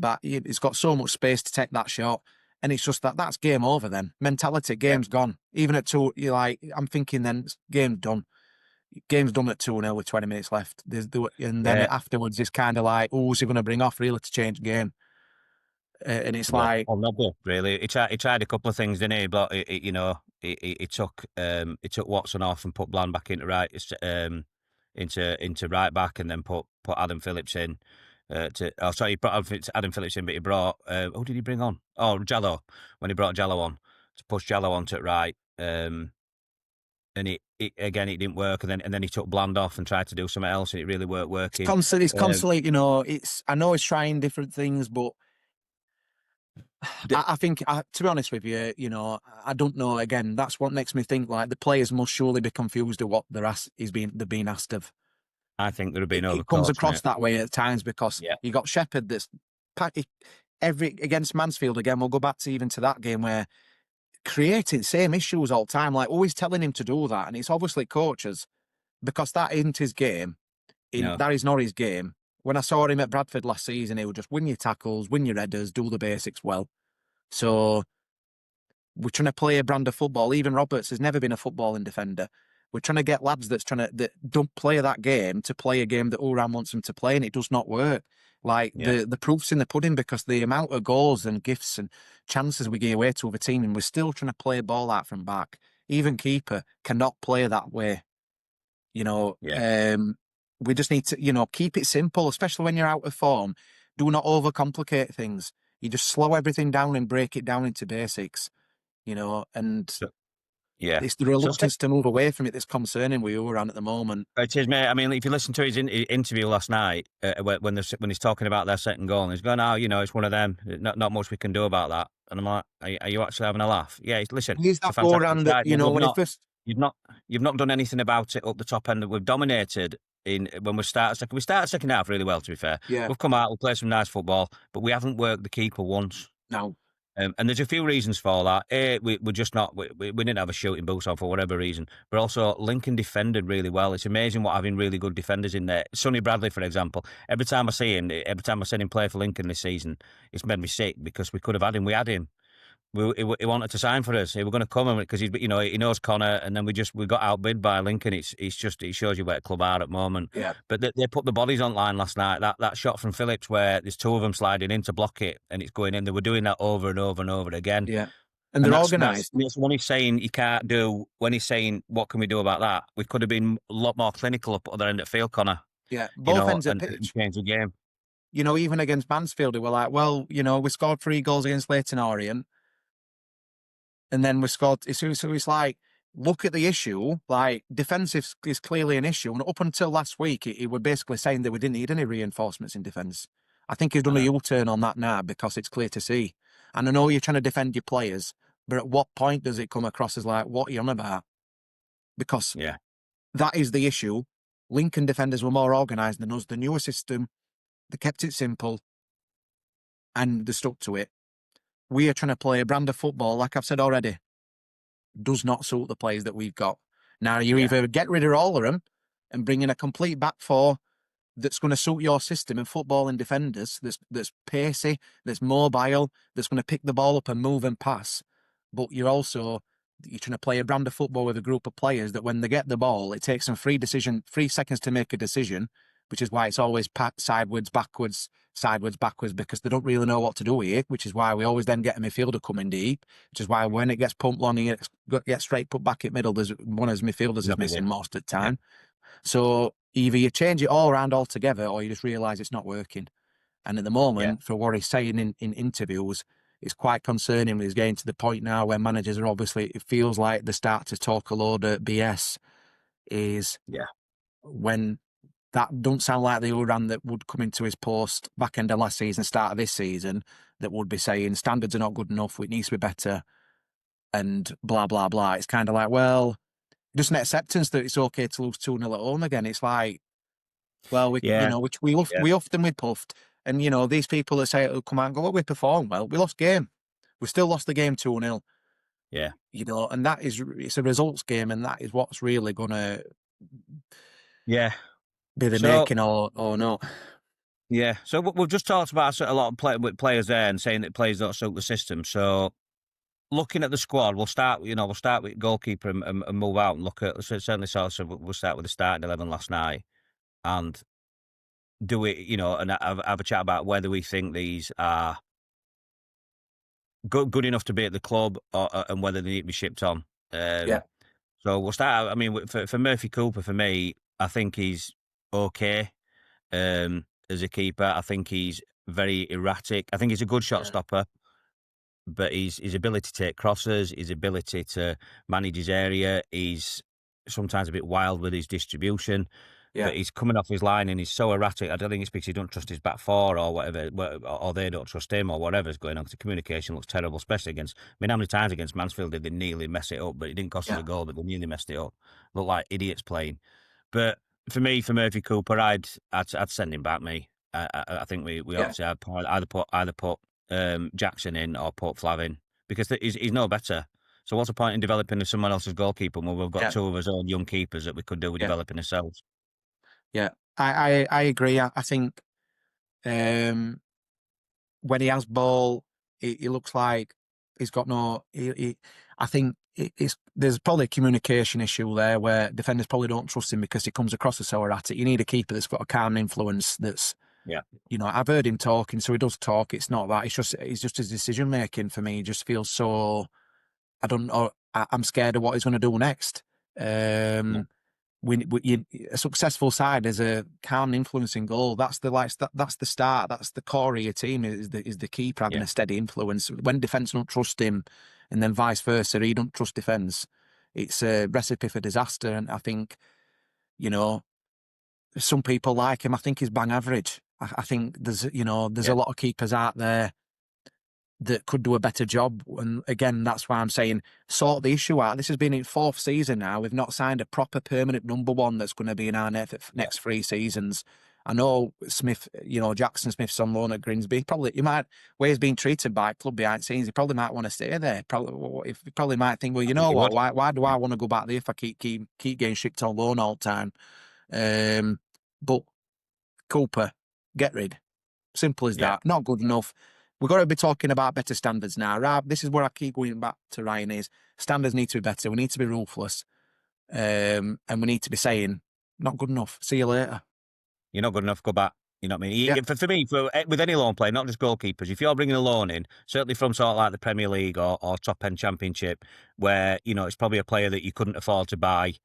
Speaker 2: so much space to take that shot, and it's just that's game over. Then mentality, game's gone. Even at 2, you're like, I'm thinking then game's done. Game's done at 2-0 with 20 minutes left. And then afterwards, it's kind of like, who's he going to bring off really to change the game? And it's like,
Speaker 1: well, not good, really. He tried a couple of things, didn't he? But he took Watson off and put Bland back into right back, and then put Adam Phillips in. He brought Adam Phillips in, but he brought who did he bring on? Oh, Jallo. When he brought Jallo on to push Jallo onto it right, and it didn't work, and then he took Bland off and tried to do something else, and it really weren't working.
Speaker 2: It's constantly, you know. I know he's trying different things, but I think, to be honest with you, you know, I don't know. Again, that's what makes me think like the players must surely be confused at what they're being asked of.
Speaker 1: I think they're being overcoached.
Speaker 2: It comes across that way at times, because you got Shepherd that's against Mansfield again. We'll go back to that game where creating the same issues all the time, like always telling him to do that, and it's obviously coaches, because that isn't his game. That is not his game. When I saw him at Bradford last season, he would just win your tackles, win your headers, do the basics well. So we're trying to play a brand of football. Even Roberts has never been a footballing defender. We're trying to get lads that don't play that game to play a game that Houriane wants them to play, and it does not work. Like the proof's in the pudding, because the amount of goals and gifts and chances we give away to other team, and we're still trying to play a ball out from back. Even keeper cannot play that way. You know, we just need to, keep it simple, especially when you're out of form. Do not overcomplicate things. You just slow everything down and break it down into basics, and
Speaker 1: Yeah.
Speaker 2: it's the
Speaker 1: So
Speaker 2: reluctance to move away from it that's concerning with Houriane at the moment.
Speaker 1: it is, mate. I mean, if you listen to his interview last night, when he's talking about their second goal, and he's going, "Oh, it's one of them. Not much we can do about that." And I'm like, "Are you actually having a laugh?" Yeah. Listen,
Speaker 2: He's
Speaker 1: it's a
Speaker 2: that
Speaker 1: fantastic
Speaker 2: Houriane that,
Speaker 1: side. We've
Speaker 2: when he
Speaker 1: not,
Speaker 2: first,
Speaker 1: you've not done anything about it up the top end. We've dominated when we started second. We started second half really well. To be fair,
Speaker 2: yeah,
Speaker 1: we've come out, we played some nice football, but we haven't worked the keeper once.
Speaker 2: no,
Speaker 1: And there's a few reasons for that. We're just not. We didn't have a shooting boots on for whatever reason. But also, Lincoln defended really well. It's amazing what having really good defenders in there. Sonny Bradley, for example. Every time I see him, every time I seen him play for Lincoln this season, it's made me sick because we could have had him. We had him. He wanted to sign for us. He were going to come because he knows Conor, and then we got outbid by Lincoln. It shows you where the club are at the moment.
Speaker 2: yeah,
Speaker 1: But they put the bodies online last night. That shot from Phillips where there's two of them sliding in to block it, and it's going in. They were doing that over and over and over again.
Speaker 2: yeah. And
Speaker 1: And
Speaker 2: they're
Speaker 1: that's
Speaker 2: organised.
Speaker 1: when he's saying he can't do. When he's saying what can we do about that, we could have been a lot more clinical up at the other end of field, Conor.
Speaker 2: Yeah, both ends of
Speaker 1: And
Speaker 2: pitch.
Speaker 1: change the game.
Speaker 2: Even against Mansfield, they were like, well, we scored 3 goals against Leighton Orient, and then we scored. So it's like, look at the issue. Like, defensive is clearly an issue. And up until last week, he were basically saying that we didn't need any reinforcements in defence. I think he's done a U-turn on that now because it's clear to see. And I know you're trying to defend your players, but at what point does it come across as like, what are you on about? Because that is the issue. Lincoln defenders were more organised than us. The newer system, they kept it simple and they stuck to it. We are trying to play a brand of football, like I've said already, does not suit the players that we've got. Now, you either get rid of all of them and bring in a complete back four that's going to suit your system and football and defenders, that's pacey, that's mobile, that's going to pick the ball up and move and pass. But you're trying to play a brand of football with a group of players that when they get the ball, it takes them 3 seconds to make a decision, which is why it's always sideways, backwards, because they don't really know what to do here, which is why we always then get a midfielder coming deep, which is why when it gets pumped long, it gets straight put back in middle. There's one of his midfielders is missing most of the time. So either you change it all around altogether or you just realise it's not working. And at the moment, for what he's saying in interviews, it's quite concerning. He's getting to the point now where managers are obviously, it feels like they start to talk a load of BS, is when that don't sound like the Houriane that would come into his post back end of last season, start of this season, that would be saying standards are not good enough, it needs to be better, and blah, blah, blah. It's kind of like, well, just an acceptance that it's okay to lose 2-0 at home again. It's like, well, which we often we puffed. And, these people that say it'll come out and go, well, we performed well. We lost game. We still lost the game 2-0.
Speaker 1: Yeah.
Speaker 2: And it's a results game, and that is what's really going to be the making or not.
Speaker 1: Yeah. So we've just talked about a lot of players there and saying that players don't suit the system. So looking at the squad, we'll start with goalkeeper and move out and look at, certainly we'll start with the starting 11 last night and do it, and have a chat about whether we think these are good enough to be at the club and whether they need to be shipped on. So we'll start. I mean, for Murphy Cooper, for me, I think he's okay as a keeper. I think he's very erratic. I think he's a good shot stopper, but his ability to take crosses, his ability to manage his area, he's sometimes a bit wild with his distribution. But he's coming off his line and he's so erratic. I don't think it's because he don't trust his back four or whatever, or they don't trust him or whatever's going on. Because the communication looks terrible, especially against. I mean, how many times against Mansfield did they nearly mess it up? But it didn't cost them a goal, but they nearly messed it up. Looked like idiots playing. But for me, for Murphy Cooper, I'd send him back. I think we obviously either put Jackson in or put Flav in because he's no better. So what's the point in developing someone else's goalkeeper when we've got 2 of his own young keepers that we could do with developing ourselves?
Speaker 2: Yeah, I agree. I think when he has ball, he looks like he's got no. I think there's probably a communication issue there where defenders probably don't trust him because he comes across as so erratic. You need a keeper that's got a calm influence. That's I've heard him talking, so he does talk. It's not that. It's just his decision making for me. He just feels so. I don't know. I'm scared of what he's going to do next. a successful side is a calm influence in goal. That's that's the start. That's the core of your team. Is the keeper having
Speaker 1: Yeah.
Speaker 2: a steady influence. When defence don't trust him, and then vice versa, he don't trust defence. It's a recipe for disaster. And I think, you know, some people like him. I think he's bang average. I think there's a lot of keepers out there that could do a better job. And again, that's why I'm saying sort the issue out. This has been in 4th season now. We've not signed a proper permanent number one that's going to be in our next 3 seasons. I know Smith, Jackson Smith's on loan at Grimsby. Where he's being treated by club behind scenes, he probably might want to stay there. He probably might think, well, you know what? Why do I want to go back there if I keep getting shipped on loan all the time? But Cooper, get rid. Simple as that. Not good enough. We've got to be talking about better standards now. This is where I keep going back to Ryan is standards need to be better. We need to be ruthless. And we need to be saying, not good enough. See you later.
Speaker 1: You're not good enough, go back. You know what I mean? For me, with any loan player, not just goalkeepers, if you're bringing a loan in, certainly from sort of like the Premier League or top-end Championship, where, it's probably a player that you couldn't afford to buy,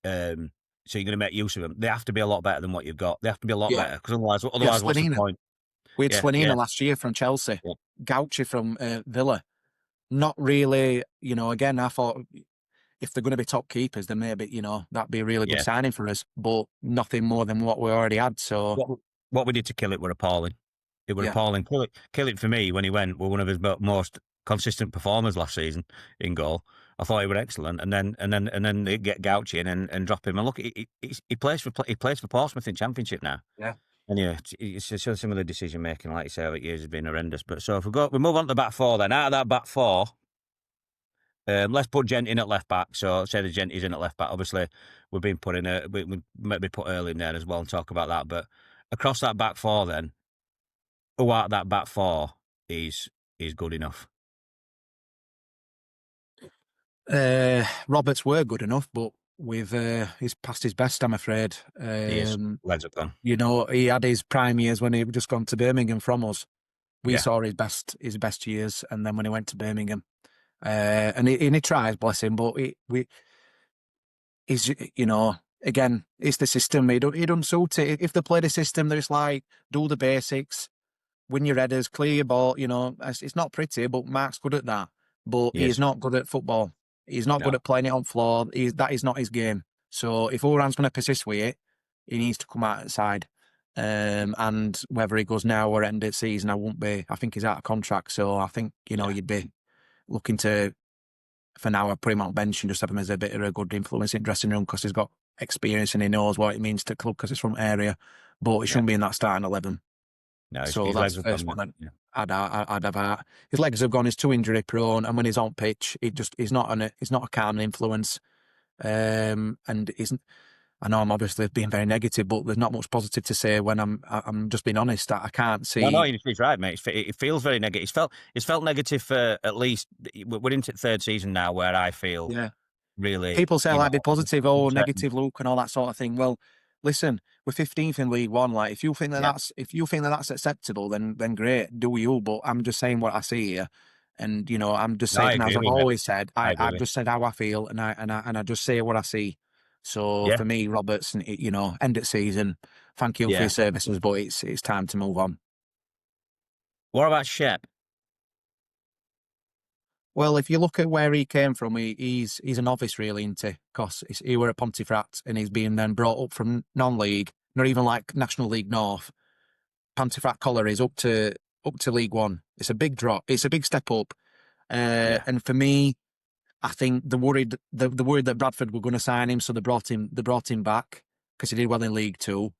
Speaker 1: so you're going to make use of them, they have to be a lot better than what you've got. They have to be a lot better, because otherwise what's the point?
Speaker 2: We had Slanina last year from Chelsea, Gauchi from Villa. Not really, again, I thought if they're going to be top keepers, then maybe, that'd be a really good signing for us, but nothing more than what we already had. So
Speaker 1: what we did to kill it were appalling. It was appalling. Kill it for me when he went were one of his most consistent performers last season in goal. I thought he was excellent, and then they get Gauchi in and drop him. And look, he plays for Portsmouth in Championship now.
Speaker 2: Yeah.
Speaker 1: And it's just some of the decision making, like you say, over the years has been horrendous. But so if we move on to the back four, then out of that back four, let's put Gent in at left back. So say the Gent is in at left back. Obviously, we've been putting we maybe put Earl in there as well and talk about that. But across that back four, then, who out of that back four is good enough?
Speaker 2: Roberts were good enough, but he's past his best, I'm afraid.
Speaker 1: Legs have gone.
Speaker 2: He had his prime years when he just gone to Birmingham from us. We saw his best years, and then when he went to Birmingham, and he tries, bless him, but he's again, it's the system. He don't suit it. If they play the system, there's like do the basics, win your headers, clear your ball. It's not pretty, but Mark's good at that. But he's not good at football. He's not good at playing it on floor. That is not his game. So if Houriane's going to persist with it, he needs to come out outside. And whether he goes now or end of season, I think he's out of contract. So I think, you'd be looking to, for now, put him on bench and just have him as a bit of a good influence in dressing room because he's got experience and he knows what it means to club because he's from area. But he shouldn't be in that starting 11.
Speaker 1: No,
Speaker 2: so that's the first one. I'd have out. His legs have gone. He's too injury prone, and when he's on pitch, he's not a calm influence. And isn't. I know I'm obviously being very negative, but there's not much positive to say when I'm just being honest. I can't see.
Speaker 1: No, you're right, mate. It feels very negative. It's felt negative for at least we're into the 3rd season now, where I feel really.
Speaker 2: People say be positive, negative look and all that sort of thing. Well, listen, we're 15th in League One. Like, if you think that that's acceptable, then great, do you? But I'm just saying what I see here, and I'm just saying, as I've always said, I've just said how I feel, and I just say what I see. So for me, Robertson, end of season. Thank you for your services, but it's time to move on.
Speaker 1: What about Shep?
Speaker 2: Well, if you look at where he came from, he's a novice really, isn't he? Because he were at Pontefract and he's been then brought up from non-league, not even like National League North. Pontefract Collieries up to League One. It's a big drop. It's a big step up. And for me, I think the worried that Bradford were going to sign him, so they brought him back because he did well in League Two.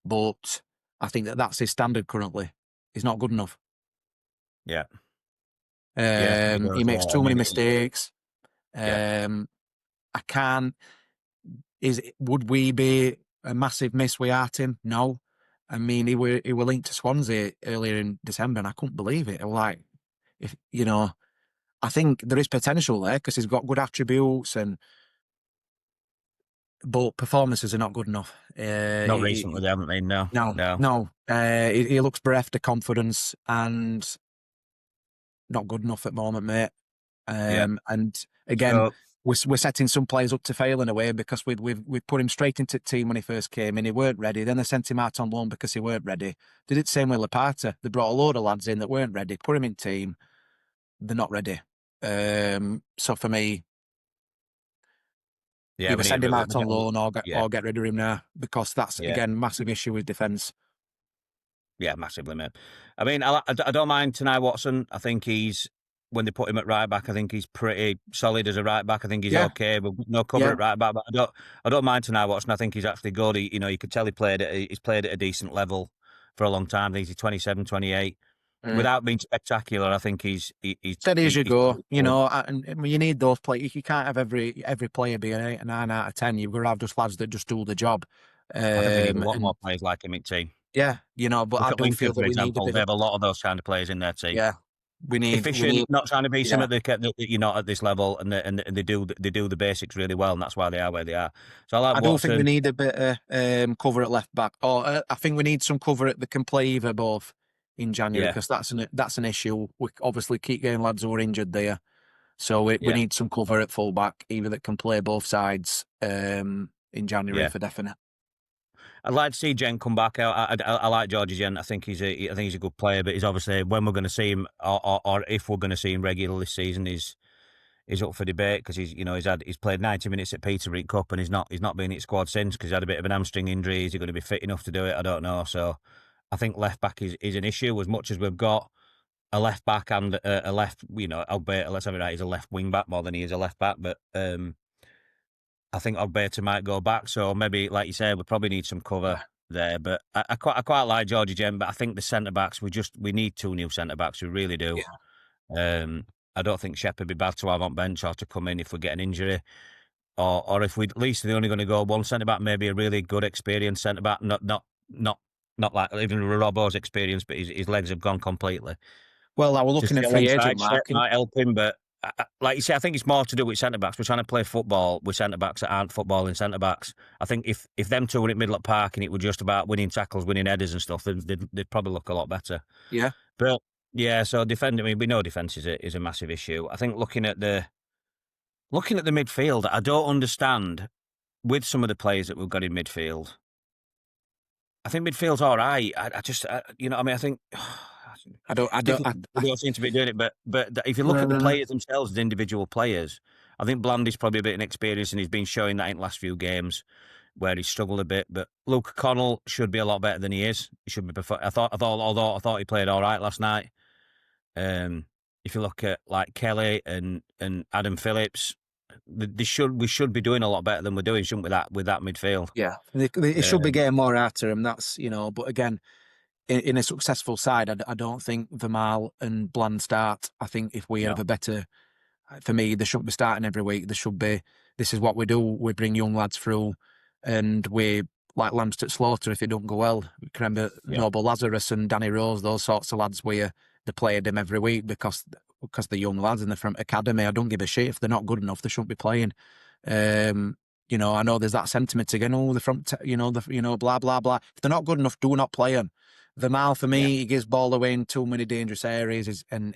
Speaker 2: But I think that's his standard currently. He's not good enough.
Speaker 1: Yeah.
Speaker 2: He makes too many mistakes. I can't. Would we be a massive miss without him? No. I mean, he were linked to Swansea earlier in December, and I couldn't believe it. Like, I think there is potential there because he's got good attributes, but performances are not good enough.
Speaker 1: Not recently, they haven't been. No.
Speaker 2: He looks bereft of confidence and not good enough at the moment, mate. And again, we're setting some players up to fail in a way because we've put him straight into the team when he first came in. He weren't ready. Then they sent him out on loan because he weren't ready. Did it the same with Lapata. They brought a load of lads in that weren't ready, put him in team. They're not ready. So for me,
Speaker 1: Yeah,
Speaker 2: either send him out on loan
Speaker 1: yeah,
Speaker 2: or get rid of him now, because that's,
Speaker 1: yeah.
Speaker 2: again, massive issue with defence.
Speaker 1: Yeah, massively, mate. I mean, I don't mind Tanai Watson. I think when they put him at right back, I think he's pretty solid as a right back. I think he's
Speaker 2: Yeah,
Speaker 1: okay, but no cover
Speaker 2: yeah.
Speaker 1: at right back. But I don't mind Tanai Watson. I think he's actually good. You could tell he's played at a decent level for a long time. I think he's 27, 28. Without being spectacular, I think he's
Speaker 2: Steady as you go,
Speaker 1: pretty good.
Speaker 2: and you need those players. You can't have every player be an 8, a 9 out of 10. You've got to have just lads that just do the job.
Speaker 1: I think we need a lot
Speaker 2: And
Speaker 1: more players like him in team.
Speaker 2: yeah, but
Speaker 1: Look
Speaker 2: I
Speaker 1: at
Speaker 2: do
Speaker 1: Lincoln,
Speaker 2: feel
Speaker 1: for
Speaker 2: that we need a
Speaker 1: example.
Speaker 2: bit
Speaker 1: They
Speaker 2: of,
Speaker 1: have a lot of those kind of players in their team.
Speaker 2: yeah, we
Speaker 1: Efficient,
Speaker 2: need,
Speaker 1: not trying to be
Speaker 2: yeah.
Speaker 1: something that you're not at this level, and they do the basics really well, and that's why they are where they are. So I like
Speaker 2: I do think we
Speaker 1: Watson.
Speaker 2: need a bit of cover at left back, or I think we need some cover that can play either both in January,
Speaker 1: Yeah,
Speaker 2: because that's an issue. We obviously keep getting lads who are injured there, so we
Speaker 1: yeah,
Speaker 2: need some cover at full back, either that can play both sides in January
Speaker 1: yeah.
Speaker 2: for definite.
Speaker 1: I'd like to see Jen come back. I like Georgie Jen. I think he's a good player, but he's obviously, when we're going to see him, or if we're going to see him regularly this season, is up for debate, because he's played 90 minutes at Peterhead Cup, and he's not been in the squad since, because he had a bit of an hamstring injury. Is he going to be fit enough to do it? I don't know. So I think left back is an issue, as much as we've got a left back and a left. Albeit, let's have it right, he's a left wing back more than he is a left back, but I think Alberta might go back, so maybe, like you say, we probably need some cover there. But I quite like Georgie Jen, but I think the centre backs, we need 2 new centre backs. We really do. I don't think Shepherd would be bad to have on bench or to come in if we get an injury, or if we, at least they're only going to go one centre back, maybe a really good experienced centre back, not like even Robbo's experience, but his legs have gone completely.
Speaker 2: Well, I was
Speaker 1: To
Speaker 2: looking
Speaker 1: stay
Speaker 2: at free
Speaker 1: alongside
Speaker 2: agent
Speaker 1: Shep
Speaker 2: market.
Speaker 1: might help him, but like you say, I think it's more to do with centre backs. We're trying to play football with centre backs that aren't footballing centre backs. I think if them two were at Middle Park and it were just about winning tackles, winning headers and stuff, they'd probably look a lot better.
Speaker 2: Yeah,
Speaker 1: But yeah, so defending, we know defence is a massive issue. I think looking at the midfield, I don't understand with some of the players that we've got in midfield. I think midfield's all right. I just, I think
Speaker 2: I don't.
Speaker 1: we don't seem to be doing it. But if you look at the players themselves, the individual players, I think Blandy's probably a bit inexperienced, and he's been showing that in the last few games where he's struggled a bit. But Luke Connell should be a lot better than he is. He should be. Although I thought he played all right last night. If you look at like Kelly and Adam Phillips, we should be doing a lot better than we're doing, shouldn't we? With that midfield.
Speaker 2: Yeah, they should be getting more after him. That's but again, in a successful side, I don't think Vermael and Bland start. I think if we
Speaker 1: No.
Speaker 2: have a better, for me, they shouldn't be starting every week. There should be. This is what we do. We bring young lads through, and we, like Lamstead Slaughter. If it don't go well, we can remember Noble Lazarus and Danny Rose. Those sorts of lads where they played him every week because they're young lads and they're from academy. I don't give a shit if they're not good enough. They shouldn't be playing. I know there's that sentiment again. Oh, they're from, blah blah blah. If they're not good enough, do not play them. Vermael, for me, he gives ball away in too many dangerous areas, and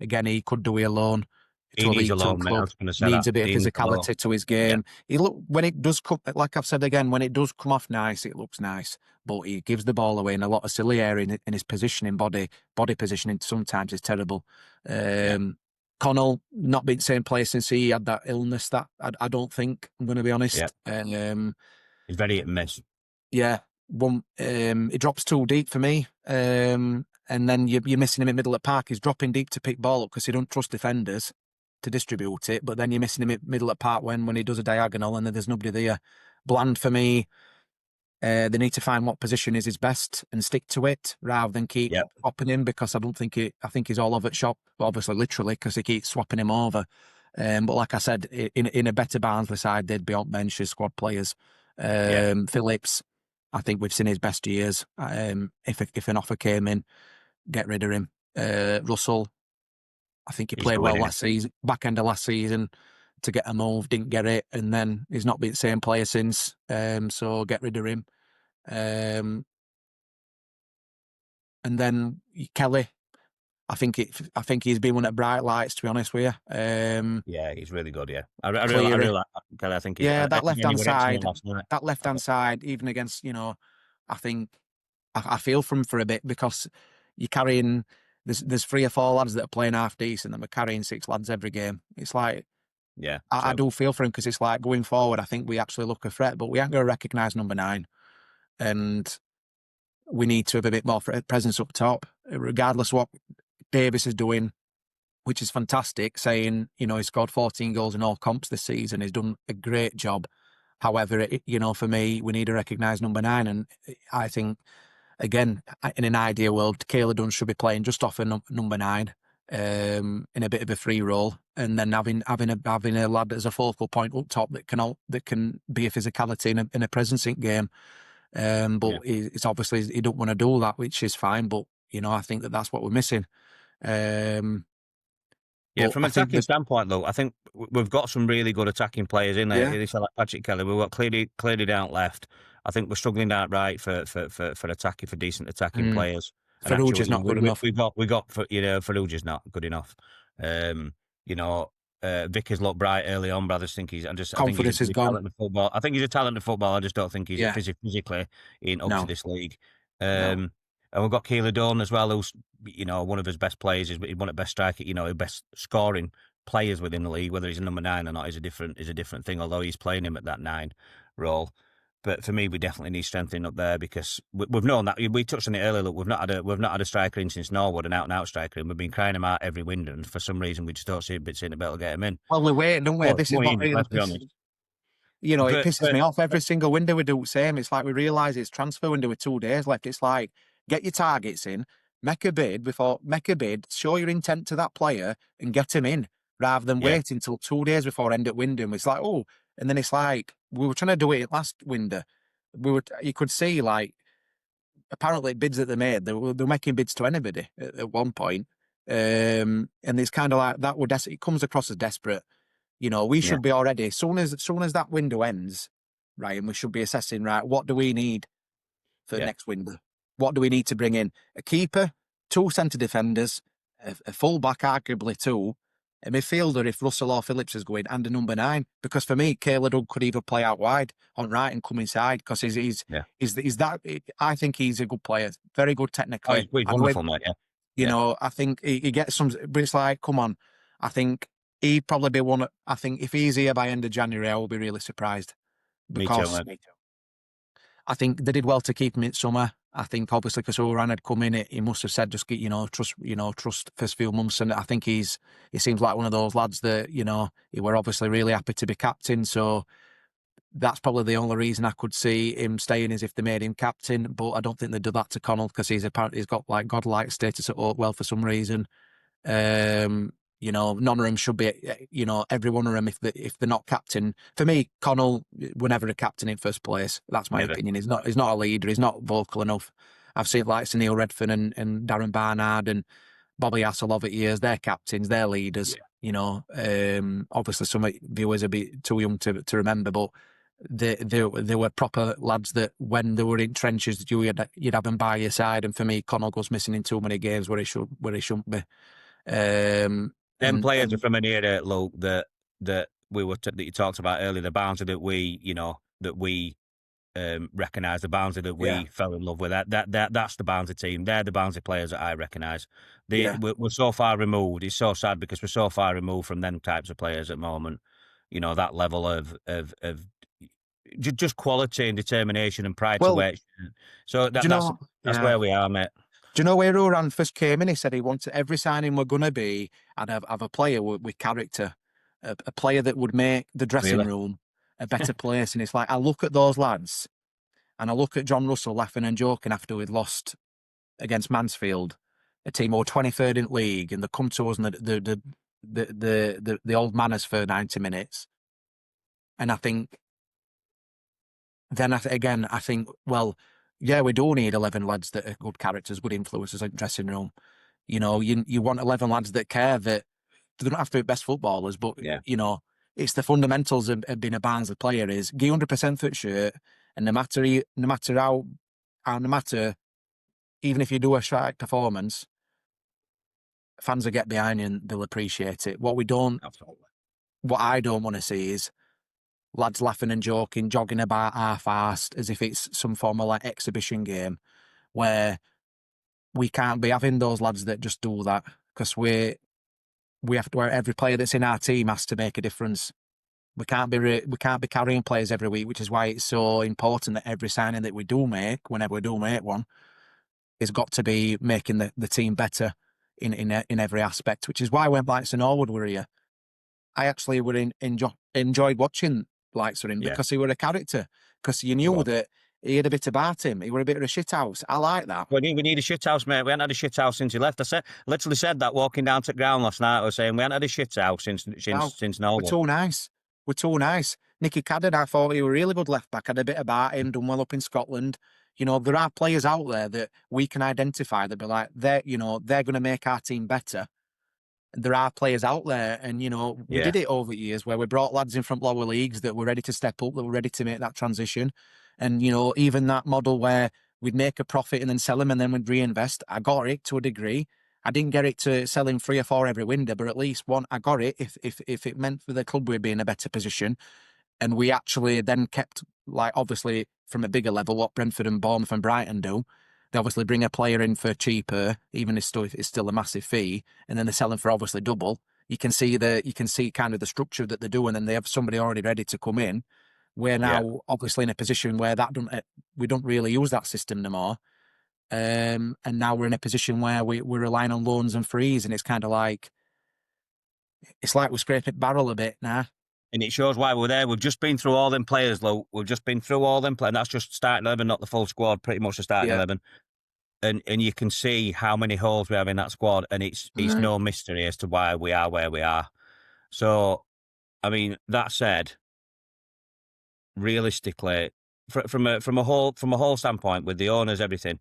Speaker 2: again, he could do it alone.
Speaker 1: He needs a loan, mate. I was going to say
Speaker 2: Needs
Speaker 1: that.
Speaker 2: a bit of physicality to his game. He when it does come, like I've said again, when it does come off nice, it looks nice. But he gives the ball away in a lot of silly areas, and his positioning, body positioning, sometimes is terrible. Connell not been the same place since he had that illness. That I don't think. I'm going to be honest.
Speaker 1: He's very hit and miss.
Speaker 2: Yeah, it drops too deep for me. And then you're missing him in middle of the park. He's dropping deep to pick ball up because he don't trust defenders to distribute it. But then you're missing him in middle of the park when he does a diagonal and then there's nobody there. Bland, for me, they need to find what position is his best and stick to it rather than keep swapping him, because I think he's all over the shop, obviously literally, because they keep swapping him over. But like I said, in a better Barnsley side, they'd be on bench as squad players. Phillips, I think we've seen his best years. If an offer came in, get rid of him. Russell, I think he played well last season, back end of last season, to get a move, didn't get it, and then he's not been the same player since. So get rid of him. And then Kelly, I think he's been one of the bright lights, to be honest with you.
Speaker 1: Yeah, he's really good. Yeah, I
Speaker 2: Cleary.
Speaker 1: really like Kelly. I think he's.
Speaker 2: Yeah, that left
Speaker 1: Again, he
Speaker 2: hand
Speaker 1: was excellent
Speaker 2: side,
Speaker 1: last night.
Speaker 2: even against, I think I feel for him for a bit, because you're carrying there's 3 or 4 lads that are playing half decent, and we're carrying 6 lads every game. It's like
Speaker 1: Yeah,
Speaker 2: I
Speaker 1: true.
Speaker 2: do feel for him, because it's like going forward, I think we actually look a threat, but we aren't going to recognise number 9, and we need to have a bit more presence up top, regardless of what Davis is doing, which is fantastic. Saying, he scored 14 goals in all comps this season. He's done a great job. However, for me, we need to recognise number 9, and I think, again, in an ideal world, Kayla Dunn should be playing just off a number 9, in a bit of a free role, and then having a lad as a focal point up top that can be a physicality in a presence in game. But it's obviously he don't want to do that, which is fine. But I think that's what we're missing.
Speaker 1: Yeah,
Speaker 2: But
Speaker 1: from
Speaker 2: I
Speaker 1: an
Speaker 2: think
Speaker 1: attacking
Speaker 2: that,
Speaker 1: standpoint, though, I think we've got some really good attacking players in there.
Speaker 2: yeah,
Speaker 1: It's like Patrick Kelly. We've got clearly down left. I think we're struggling down right for attacking, for decent attacking players. And
Speaker 2: Farouj is
Speaker 1: actually,
Speaker 2: not good enough.
Speaker 1: we got for Farouj not good enough. You know, Vickers looked bright early on, but I just think I think he's a
Speaker 2: Confidence is
Speaker 1: great
Speaker 2: gone.
Speaker 1: talent in football. I think he's a talent in football. I just don't think he's
Speaker 2: Yeah,
Speaker 1: physically up to
Speaker 2: no,
Speaker 1: this league.
Speaker 2: no,
Speaker 1: And we've got Keeler Dunn as well, who's one of his best players. Is one of the best striker, his best scoring players within the league. Whether he's a number 9 or not is a different thing. Although he's playing him at that 9 role. But for me, we definitely need strengthening up there, because we've known that. We touched on it earlier. Look, we've not had a striker in since Norwood, an out and out striker, and we've been crying him out every window. And for some reason, we just don't see a bit able to get him in.
Speaker 2: Well, we're waiting, don't we?
Speaker 1: Well,
Speaker 2: This is
Speaker 1: money
Speaker 2: what
Speaker 1: in it,
Speaker 2: really
Speaker 1: let's be honest.
Speaker 2: it
Speaker 1: But
Speaker 2: pisses me off. Every single window we do the same. It's like we realise it's transfer window with 2 days left. It's like, get your targets in, make a bid, show your intent to that player and get him in, rather than
Speaker 1: yeah,
Speaker 2: waiting until 2 days before end up window. It's like, oh, and then it's like, we were trying to do it last window. You could see, like, apparently bids that they made, they're making bids to anybody at one point. And it's kind of like that. It comes across as desperate. We
Speaker 1: yeah,
Speaker 2: should be already, as soon as that window ends, right, and we should be assessing, right, what do we need for
Speaker 1: yeah,
Speaker 2: next window? What do we need to bring in? A keeper, 2 centre defenders, a full back, arguably 2, a midfielder if Russell or Phillips is going, and a number 9. Because for me, Caleb Doug could either play out wide on right and come inside, because he's
Speaker 1: yeah.
Speaker 2: that. I think he's a good player, very good
Speaker 1: Oh,
Speaker 2: technically.
Speaker 1: he's
Speaker 2: I know
Speaker 1: wonderful, mate. Yeah, yeah.
Speaker 2: I think he gets some, but it's like, come on. I think he'd probably be one. I think if he's here by end of January, I will be really surprised,
Speaker 1: Me too,
Speaker 2: because
Speaker 1: mate.
Speaker 2: I think they did well to keep him in summer. I think obviously because Houriane had come in, he must have said just get trust first few months, and I think he seems like one of those lads that he were obviously really happy to be captain. So that's probably the only reason I could see him staying, is if they made him captain. But I don't think they'd do that to Connell, because he's got like godlike status at Oakwell for some reason. None of them should be, every one of them, if they're not captain. For me, Connell were never a captain in first place. That's my
Speaker 1: Never.
Speaker 2: opinion. He's not a leader. He's not vocal enough. I've seen like Neil Redfern and Darren Barnard and Bobby Hasselhoff at years. They're captains. They're leaders.
Speaker 1: Yeah.
Speaker 2: Obviously some viewers are a bit too young to remember, but they were proper lads that when they were in trenches, you'd have them by your side. And for me, Connell goes missing in too many games where he shouldn't be.
Speaker 1: Them
Speaker 2: And
Speaker 1: players are from an era, Luke, that that you talked about earlier. The Barnsley that we recognise, the Barnsley that we fell in love with. That's the Barnsley team. They're the Barnsley players that I recognise. We're so far removed. It's so sad, because we're so far removed from them types of players at the moment. That level of just quality and determination and pride to
Speaker 2: well,
Speaker 1: wear it. So that's where we are, mate.
Speaker 2: Do you know where Houriane first came in? He said he wanted every signing we're going to be and have a player with character, a player that would make the dressing room a better place. And it's like, I look at those lads, and I look at John Russell laughing and joking after we'd lost against Mansfield, a team who were 23rd in league, and they come to us and the old manners for 90 minutes. And I think, I think, well, yeah, we do need 11 lads that are good characters, good influences in the dressing room. You want 11 lads that care, that they don't have to be best footballers, but, it's the fundamentals of being a Barnsley player is give 100% for the shirt, and no matter even if you do a strike performance, fans will get behind you and they'll appreciate it. What I don't want to see is lads laughing and joking, jogging about half-arsed as if it's some form of like exhibition game, where we can't be having those lads that just do that, because we have to, where every player that's in our team has to make a difference. We can't be carrying players every week, which is why it's so important that every signing that we do make, whenever we do make one, has got to be making the team better in every aspect. Which is why when Blackson Norwood were here, I actually enjoyed watching Blackson because he were a character. Because you knew that he had a bit about him. He were a bit of a shithouse. I like that.
Speaker 1: We need a shithouse, mate. We haven't had a shithouse since he left. Literally said that walking down to the ground last night. I was saying we haven't had a shithouse since Norwood.
Speaker 2: We're too nice. We're too nice. Nicky Goddard, I thought he was a really good left back. Had a bit about him, done well up in Scotland. You know, there are players out there that we can identify that be like, they're going to make our team better. There are players out there, and we did it over years where we brought lads in from lower leagues that were ready to step up, that were ready to make that transition. And even that model where we'd make a profit and then sell them and then we'd reinvest, I got it to a degree. I didn't get it to selling 3 or 4 every window, but at least one, I got it if it meant for the club we'd be in a better position. And we actually then kept, like, obviously from a bigger level, what Brentford and Bournemouth and Brighton do. They obviously bring a player in for cheaper, even if it's still a massive fee, and then they sell them for obviously double. You can see kind of the structure that they do, and then they have somebody already ready to come in. We're now obviously in a position where we don't really use that system no more. And now we're in a position where we're relying on loans and frees, and it's kind of like, it's like we're scraping barrel a bit now.
Speaker 1: And it shows why we're there. We've just been through all them players, Luke. We've just been through all them players. And that's just starting 11, not the full squad, pretty much the starting 11. And you can see how many holes we have in that squad, and it's no mystery as to why we are where we are. So, I mean, that said, realistically, from a whole standpoint, with the owners, everything,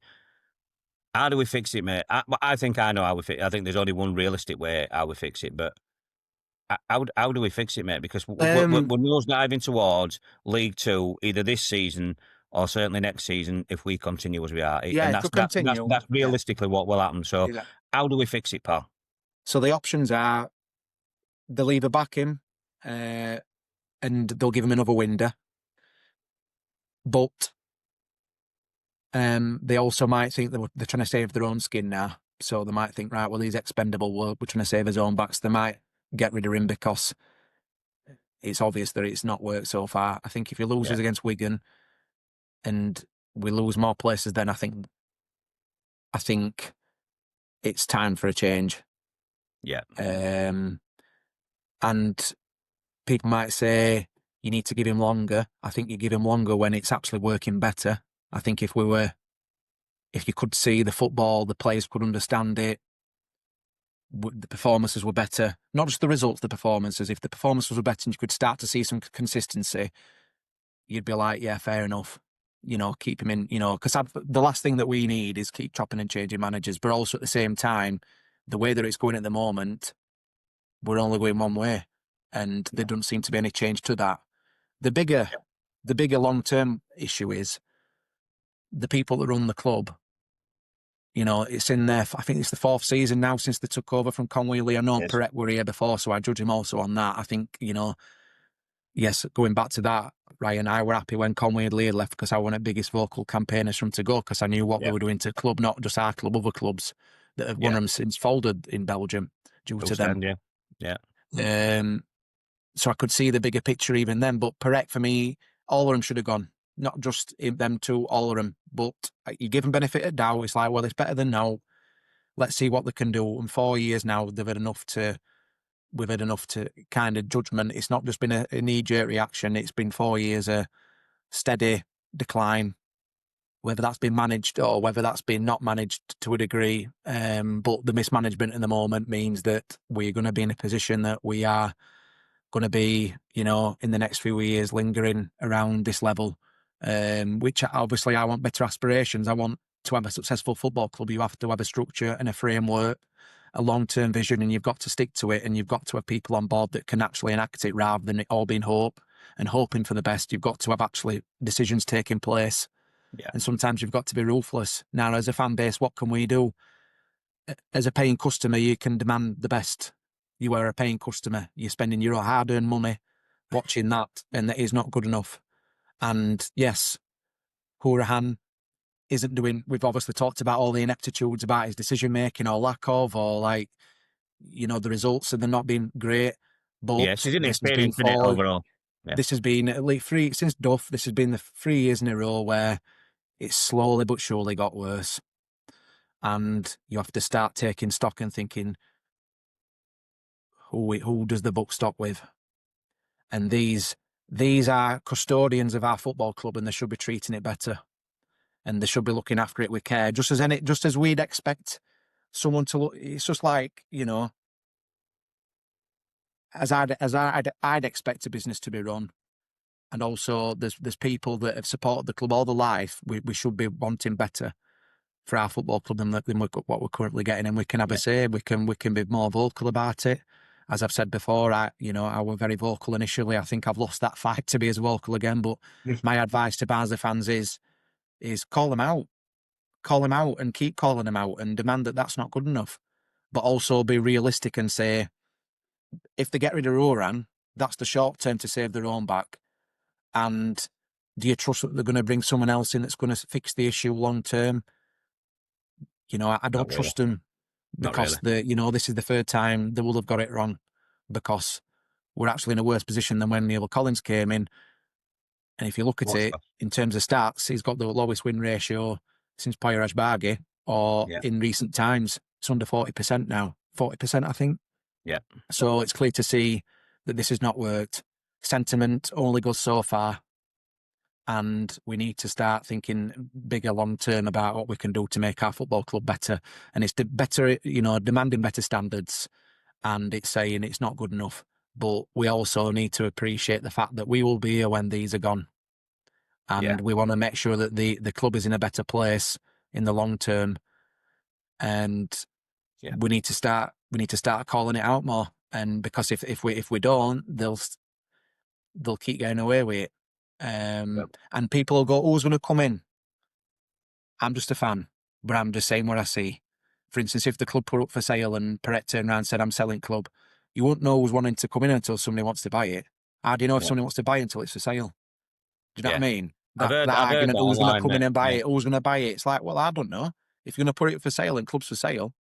Speaker 1: how do we fix it, mate? I think I know how we fix it. I think there's only one realistic way how we fix it, but how do we fix it, mate? Because we're nose diving towards League Two either this season or certainly next season if we continue as we are.
Speaker 2: And
Speaker 1: that's realistically what will happen. So how do we fix it, pal?
Speaker 2: So the options are they'll either back him and they'll give him another window. But they also might think that they're trying to save their own skin now. So they might think, right, well, he's expendable. We're trying to save his own backs. They might get rid of him because it's obvious that it's not worked so far. I think if he loses against Wigan and we lose more places, then I think it's time for a change.
Speaker 1: Yeah.
Speaker 2: And people might say you need to give him longer. I think you give him longer when it's actually working better. I think if you could see the football, the players could understand it, the performances were better. Not just the results, the performances. If the performances were better and you could start to see some consistency, you'd be like, yeah, fair enough. Keep him in, because the last thing that we need is keep chopping and changing managers. But also at the same time, the way that it's going at the moment, we're only going one way. And there doesn't seem to be any change to that. The bigger long-term issue is the people that run the club. It's in there. I think it's the 4th season now since they took over from Conway Lee. I know Perret were here before, so I judge him also on that. I think, yes, going back to that, Ryan and I were happy when Conway and Lee had left because I won the biggest vocal campaigners from to go because I knew what they were doing to the club, not just our club, other clubs that have won them since folded in Belgium due to them. So I could see the bigger picture even then. But Perret, for me, all of them should have gone. Not just them two, all of them. But you give them benefit of doubt. It's like, well, it's better than no. Let's see what they can do. In 4 years now, we've had enough to kind of judgment. It's not just been a knee-jerk reaction. It's been 4 years of steady decline, whether that's been managed or whether that's been not managed to a degree. But the mismanagement in the moment means that we're going to be in a position that we are going to be, in the next few years, lingering around this level. Which obviously I want better aspirations. I want to have a successful football club. You have to have a structure and a framework, a long-term vision, and you've got to stick to it, and you've got to have people on board that can actually enact it rather than it all being hope and hoping for the best. You've got to have actually decisions taking place. And sometimes you've got to be ruthless. Now, as a fan base, what can we do? as a paying customer, you can demand the best. You are a paying customer. You're spending your hard-earned money watching that, and that is not good enough. And yes, Houriane isn't doing. We've obviously talked about all the ineptitudes about his decision making or lack of, or like, the results and they're not being great. But
Speaker 1: Yes, he's
Speaker 2: this has been
Speaker 1: inexperienced in it overall. Yeah.
Speaker 2: This has been at least since Duff. This has been the 3 years in a row where it's slowly but surely got worse, and you have to start taking stock and thinking, who does the book stop with? And these are custodians of our football club, and they should be treating it better, and they should be looking after it with care, just as we'd expect someone to look. It's just like, as I'd expect a business to be run. And also, there's people that have supported the club all their life. We should be wanting better for our football club than what we're currently getting, and we can have a say. We can be more vocal about it. As I've said before, I were very vocal initially. I think I've lost that fight to be as vocal again. But my advice to Barnsley fans is call them out, and keep calling them out, and demand that that's not good enough. But also be realistic and say, if they get rid of Houriane, that's the short term to save their own back. And do you trust that they're going to bring someone else in that's going to fix the issue long term? I don't trust them, because this is the third time they will have got it wrong, because we're actually in a worse position than when Neil Collins came in. And if you look at it in terms of stats, he's got the lowest win ratio since Poya Ashbagi, or in recent times. It's under 40% now. 40%, I think.
Speaker 1: Yeah.
Speaker 2: So it's clear to see that this has not worked. Sentiment only goes so far, and we need to start thinking bigger long term about what we can do to make our football club better. And it's better, demanding better standards, and it's saying it's not good enough. But we also need to appreciate the fact that we will be here when these are gone, and we want to make sure that the club is in a better place in the long term. And we need to start calling it out more. And because if we don't, they'll keep getting away with it. And people will go, who's going to come in? I'm just a fan, but I'm just saying what I see. For instance, if the club put up for sale and Perret turned around and said, I'm selling club, you won't know who's wanting to come in until somebody wants to buy it. How do you know if somebody wants to buy it until it's for sale? Do you know what I mean? That argument, who's going to come in and buy it? Who's going to buy it? It's like, well, I don't know. If you're going to put it for sale and club's for sale,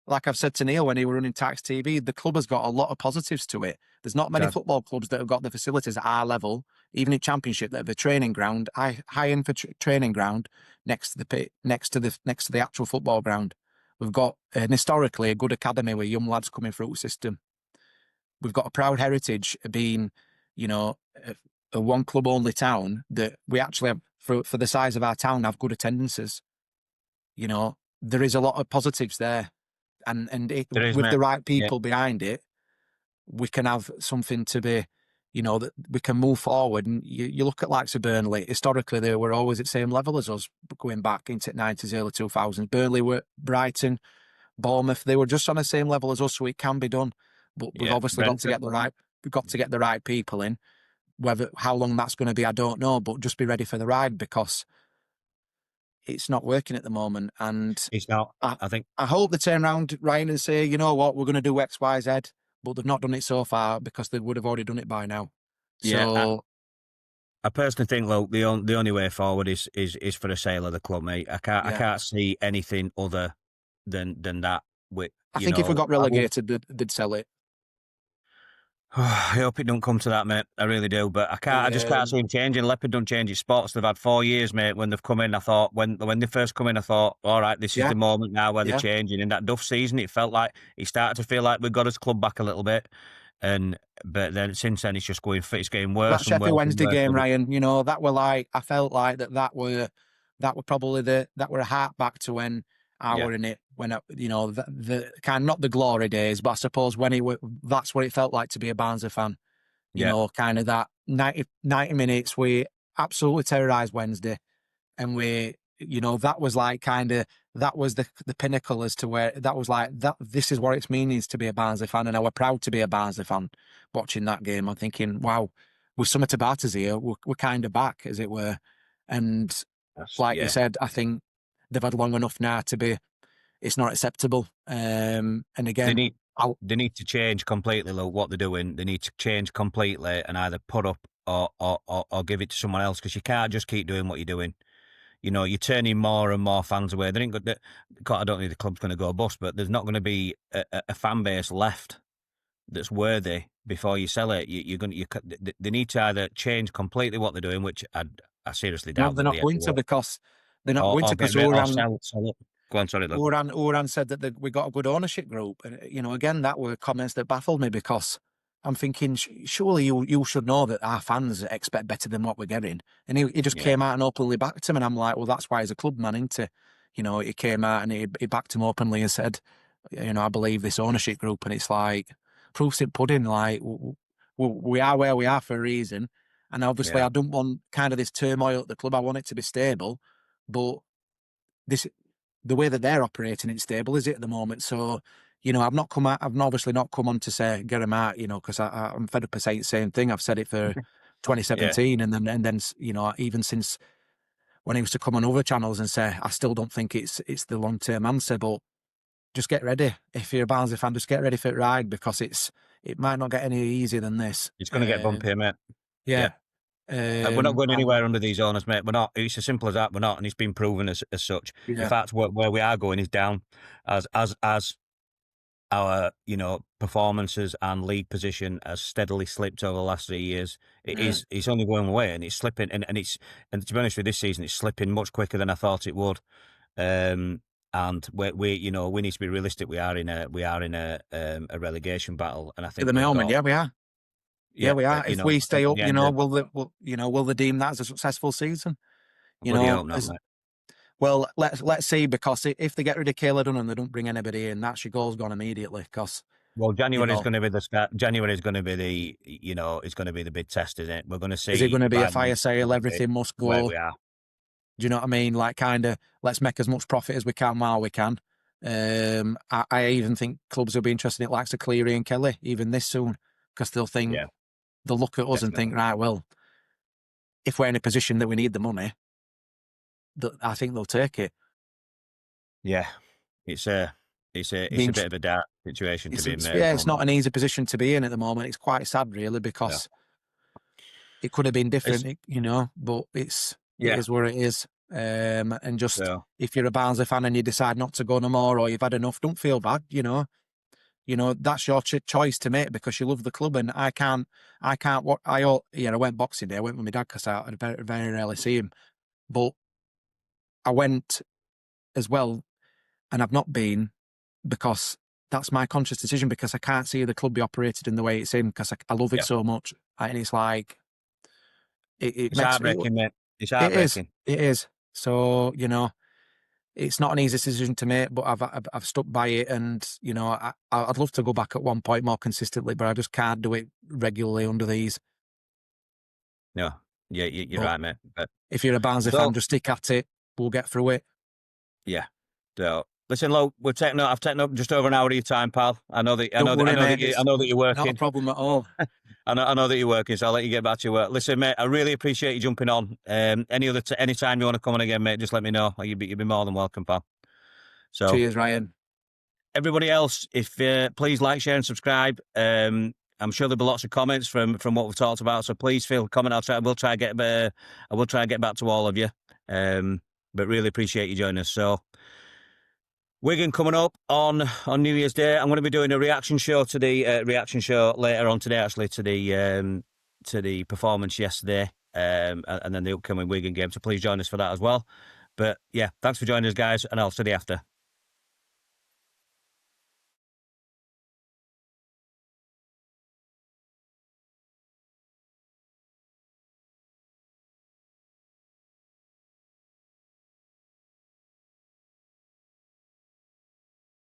Speaker 2: like I've said to Neil when he were running Tax TV, the club has got a lot of positives to it. There's not many football clubs that have got the facilities at our level, even in Championship, that have a training ground, high-end training ground next to the pit, next to the actual football ground. We've got historically a good academy with young lads coming through the system. We've got a proud heritage of being, a one club only town, that we actually have, for the size of our town, have good attendances. There is a lot of positives there. And with the right people behind it, we can have something to be, that we can move forward. And you look at likes of Burnley, historically they were always at the same level as us, going back into the 90s, early 2000s. Burnley were, Brighton, Bournemouth, they were just on the same level as us, so it can be done. But we've obviously got to get the right people in. How long that's going to be, I don't know, but just be ready for the ride, because it's not working at the moment. And
Speaker 1: it's not. I
Speaker 2: hope they turn around, Ryan, and say, you know what, we're going to do X, Y, Z. But they've not done it so far, because they would have already done it by now. So
Speaker 1: I personally think, look, the only way forward is for a sale of the club, mate. I can't see anything other than that.
Speaker 2: I think if we got relegated, they'd sell it.
Speaker 1: I hope it don't come to that, mate. I really do, but I just can't see him changing. Leopard don't change his spots. They've had 4 years, mate. When they've come in, I thought when they first come in, I thought, all right, this is the moment now where they're changing. In that Duff season, it felt like he started to feel like we've got his club back a little bit, but then since then it's just it's getting worse.
Speaker 2: That Sheffield Wednesday game, Ryan, that were like, I felt like that were probably that were a heart back to when I were in it, when the kind of, not the glory days, but I suppose that's what it felt like to be a Barnsley fan. Kind of that 90 minutes, we absolutely terrorised Wednesday, and that was like that was the pinnacle as to where that was like that. This is what it means to be a Barnsley fan, and I were proud to be a Barnsley fan watching that game. I'm thinking, wow, with Summer Tabatas here, we're kind of back, as it were. And you said, I think they've had long enough now to be it's not acceptable. And again,
Speaker 1: they need to change completely, Luke, what they're doing. They need to change completely and either put up or give it to someone else, because you can't just keep doing what you're doing. You know, you're turning more and more fans away. They ain't got I don't think the club's going to go bust, but there's not going to be a fan base left that's worthy before you sell it. They need to either change completely what they're doing, which I seriously doubt.
Speaker 2: they're not going to, because they're not going to, because
Speaker 1: sell it. Go on, sorry, Luke.
Speaker 2: Houriane said that we got a good ownership group, and again, that were comments that baffled me, because I'm thinking, surely you should know that our fans expect better than what we're getting. And he just came out and openly backed him, and I'm like, well, that's why he's a club man, isn't he? He came out and he backed him openly and said, I believe this ownership group, and it's like, proof's in pudding. Like, we are where we are for a reason, and obviously I don't want kind of this turmoil at the club. I want it to be stable, but the way that they're operating, it's stable, is it, at the moment? So, I've obviously not come on to say get him out, because I'm fed up of saying the same thing. I've said it for 2017, and then even since when he was to come on other channels and say, I still don't think it's the long term answer. But just get ready. If you're a Barnsley fan, just get ready for the ride, because it might not get any easier than this.
Speaker 1: It's going to get bumpy, mate.
Speaker 2: Yeah.
Speaker 1: We're not going anywhere under these owners, mate. We're not. It's as simple as that. We're not, and it's been proven as such.
Speaker 2: Yeah.
Speaker 1: In fact, where we are going is down, as our performances and league position has steadily slipped over the last 3 years. It's only going away, and it's slipping, and to be honest with you, this season it's slipping much quicker than I thought it would. And we need to be realistic. We are in a relegation battle, and I think
Speaker 2: at the moment, we are. Yeah, we are. If we stay up, will they deem that as a successful season?
Speaker 1: Hope not, mate.
Speaker 2: Well, let's see, because if they get rid of Caleb Dunn and they don't bring anybody in, that's your goal's gone immediately. Because
Speaker 1: January is going to be the start. January is going to be it's going to be the big test, isn't it? We're going to see.
Speaker 2: Is it going to be a fire sale? Everything must go.
Speaker 1: Where we are.
Speaker 2: Do you know what I mean? Like, kind of, let's make as much profit as we can while we can. I even think clubs will be interested in it, likes of Cleary and Kelly, even this soon, because they'll think, they'll look at us and think, right, well, if we're in a position that we need the money, I think they'll take it. Yeah,
Speaker 1: it's a bit of a dark situation to be in.
Speaker 2: Yeah, it's not an easy position to be in at the moment. It's quite sad, really, because it could have been different, but it is where it is. And just if you're a Barnsley fan and you decide not to go no more, or you've had enough, don't feel bad. That's your choice to make, because you love the club. And I can't. I went Boxing Day. I went with my dad, because I very, very rarely see him, but I went as well, and I've not been, because that's my conscious decision, because I can't see the club be operated in the way it's in, because I love it so much, and it's like
Speaker 1: it's heartbreaking, mate. It's heartbreaking.
Speaker 2: It is. So it's not an easy decision to make, but I've stuck by it, and I'd love to go back at one point more consistently, but I just can't do it regularly under these.
Speaker 1: No, you're right, mate. But
Speaker 2: if you're a Barnsley fan, just stick at it. We'll get through it.
Speaker 1: Yeah. So listen, Lo, I've taken up just over an hour of your time, pal. I know that you're working.
Speaker 2: Not a problem at all.
Speaker 1: I know that you're working, so I'll let you get back to your work. Listen, mate, I really appreciate you jumping on. Any time you want to come on again, mate, just let me know. You'd be more than welcome, pal. So
Speaker 2: cheers, Ryan.
Speaker 1: Everybody else, if please like, share, and subscribe. I'm sure there'll be lots of comments from what we've talked about. So please feel comment. I will try and get back to all of you. But really appreciate you joining us. So Wigan coming up on New Year's Day. I'm going to be doing a reaction show to the later on today, actually, to the performance yesterday, and then the upcoming Wigan game. So please join us for that as well. But yeah, thanks for joining us, guys, and I'll see you after.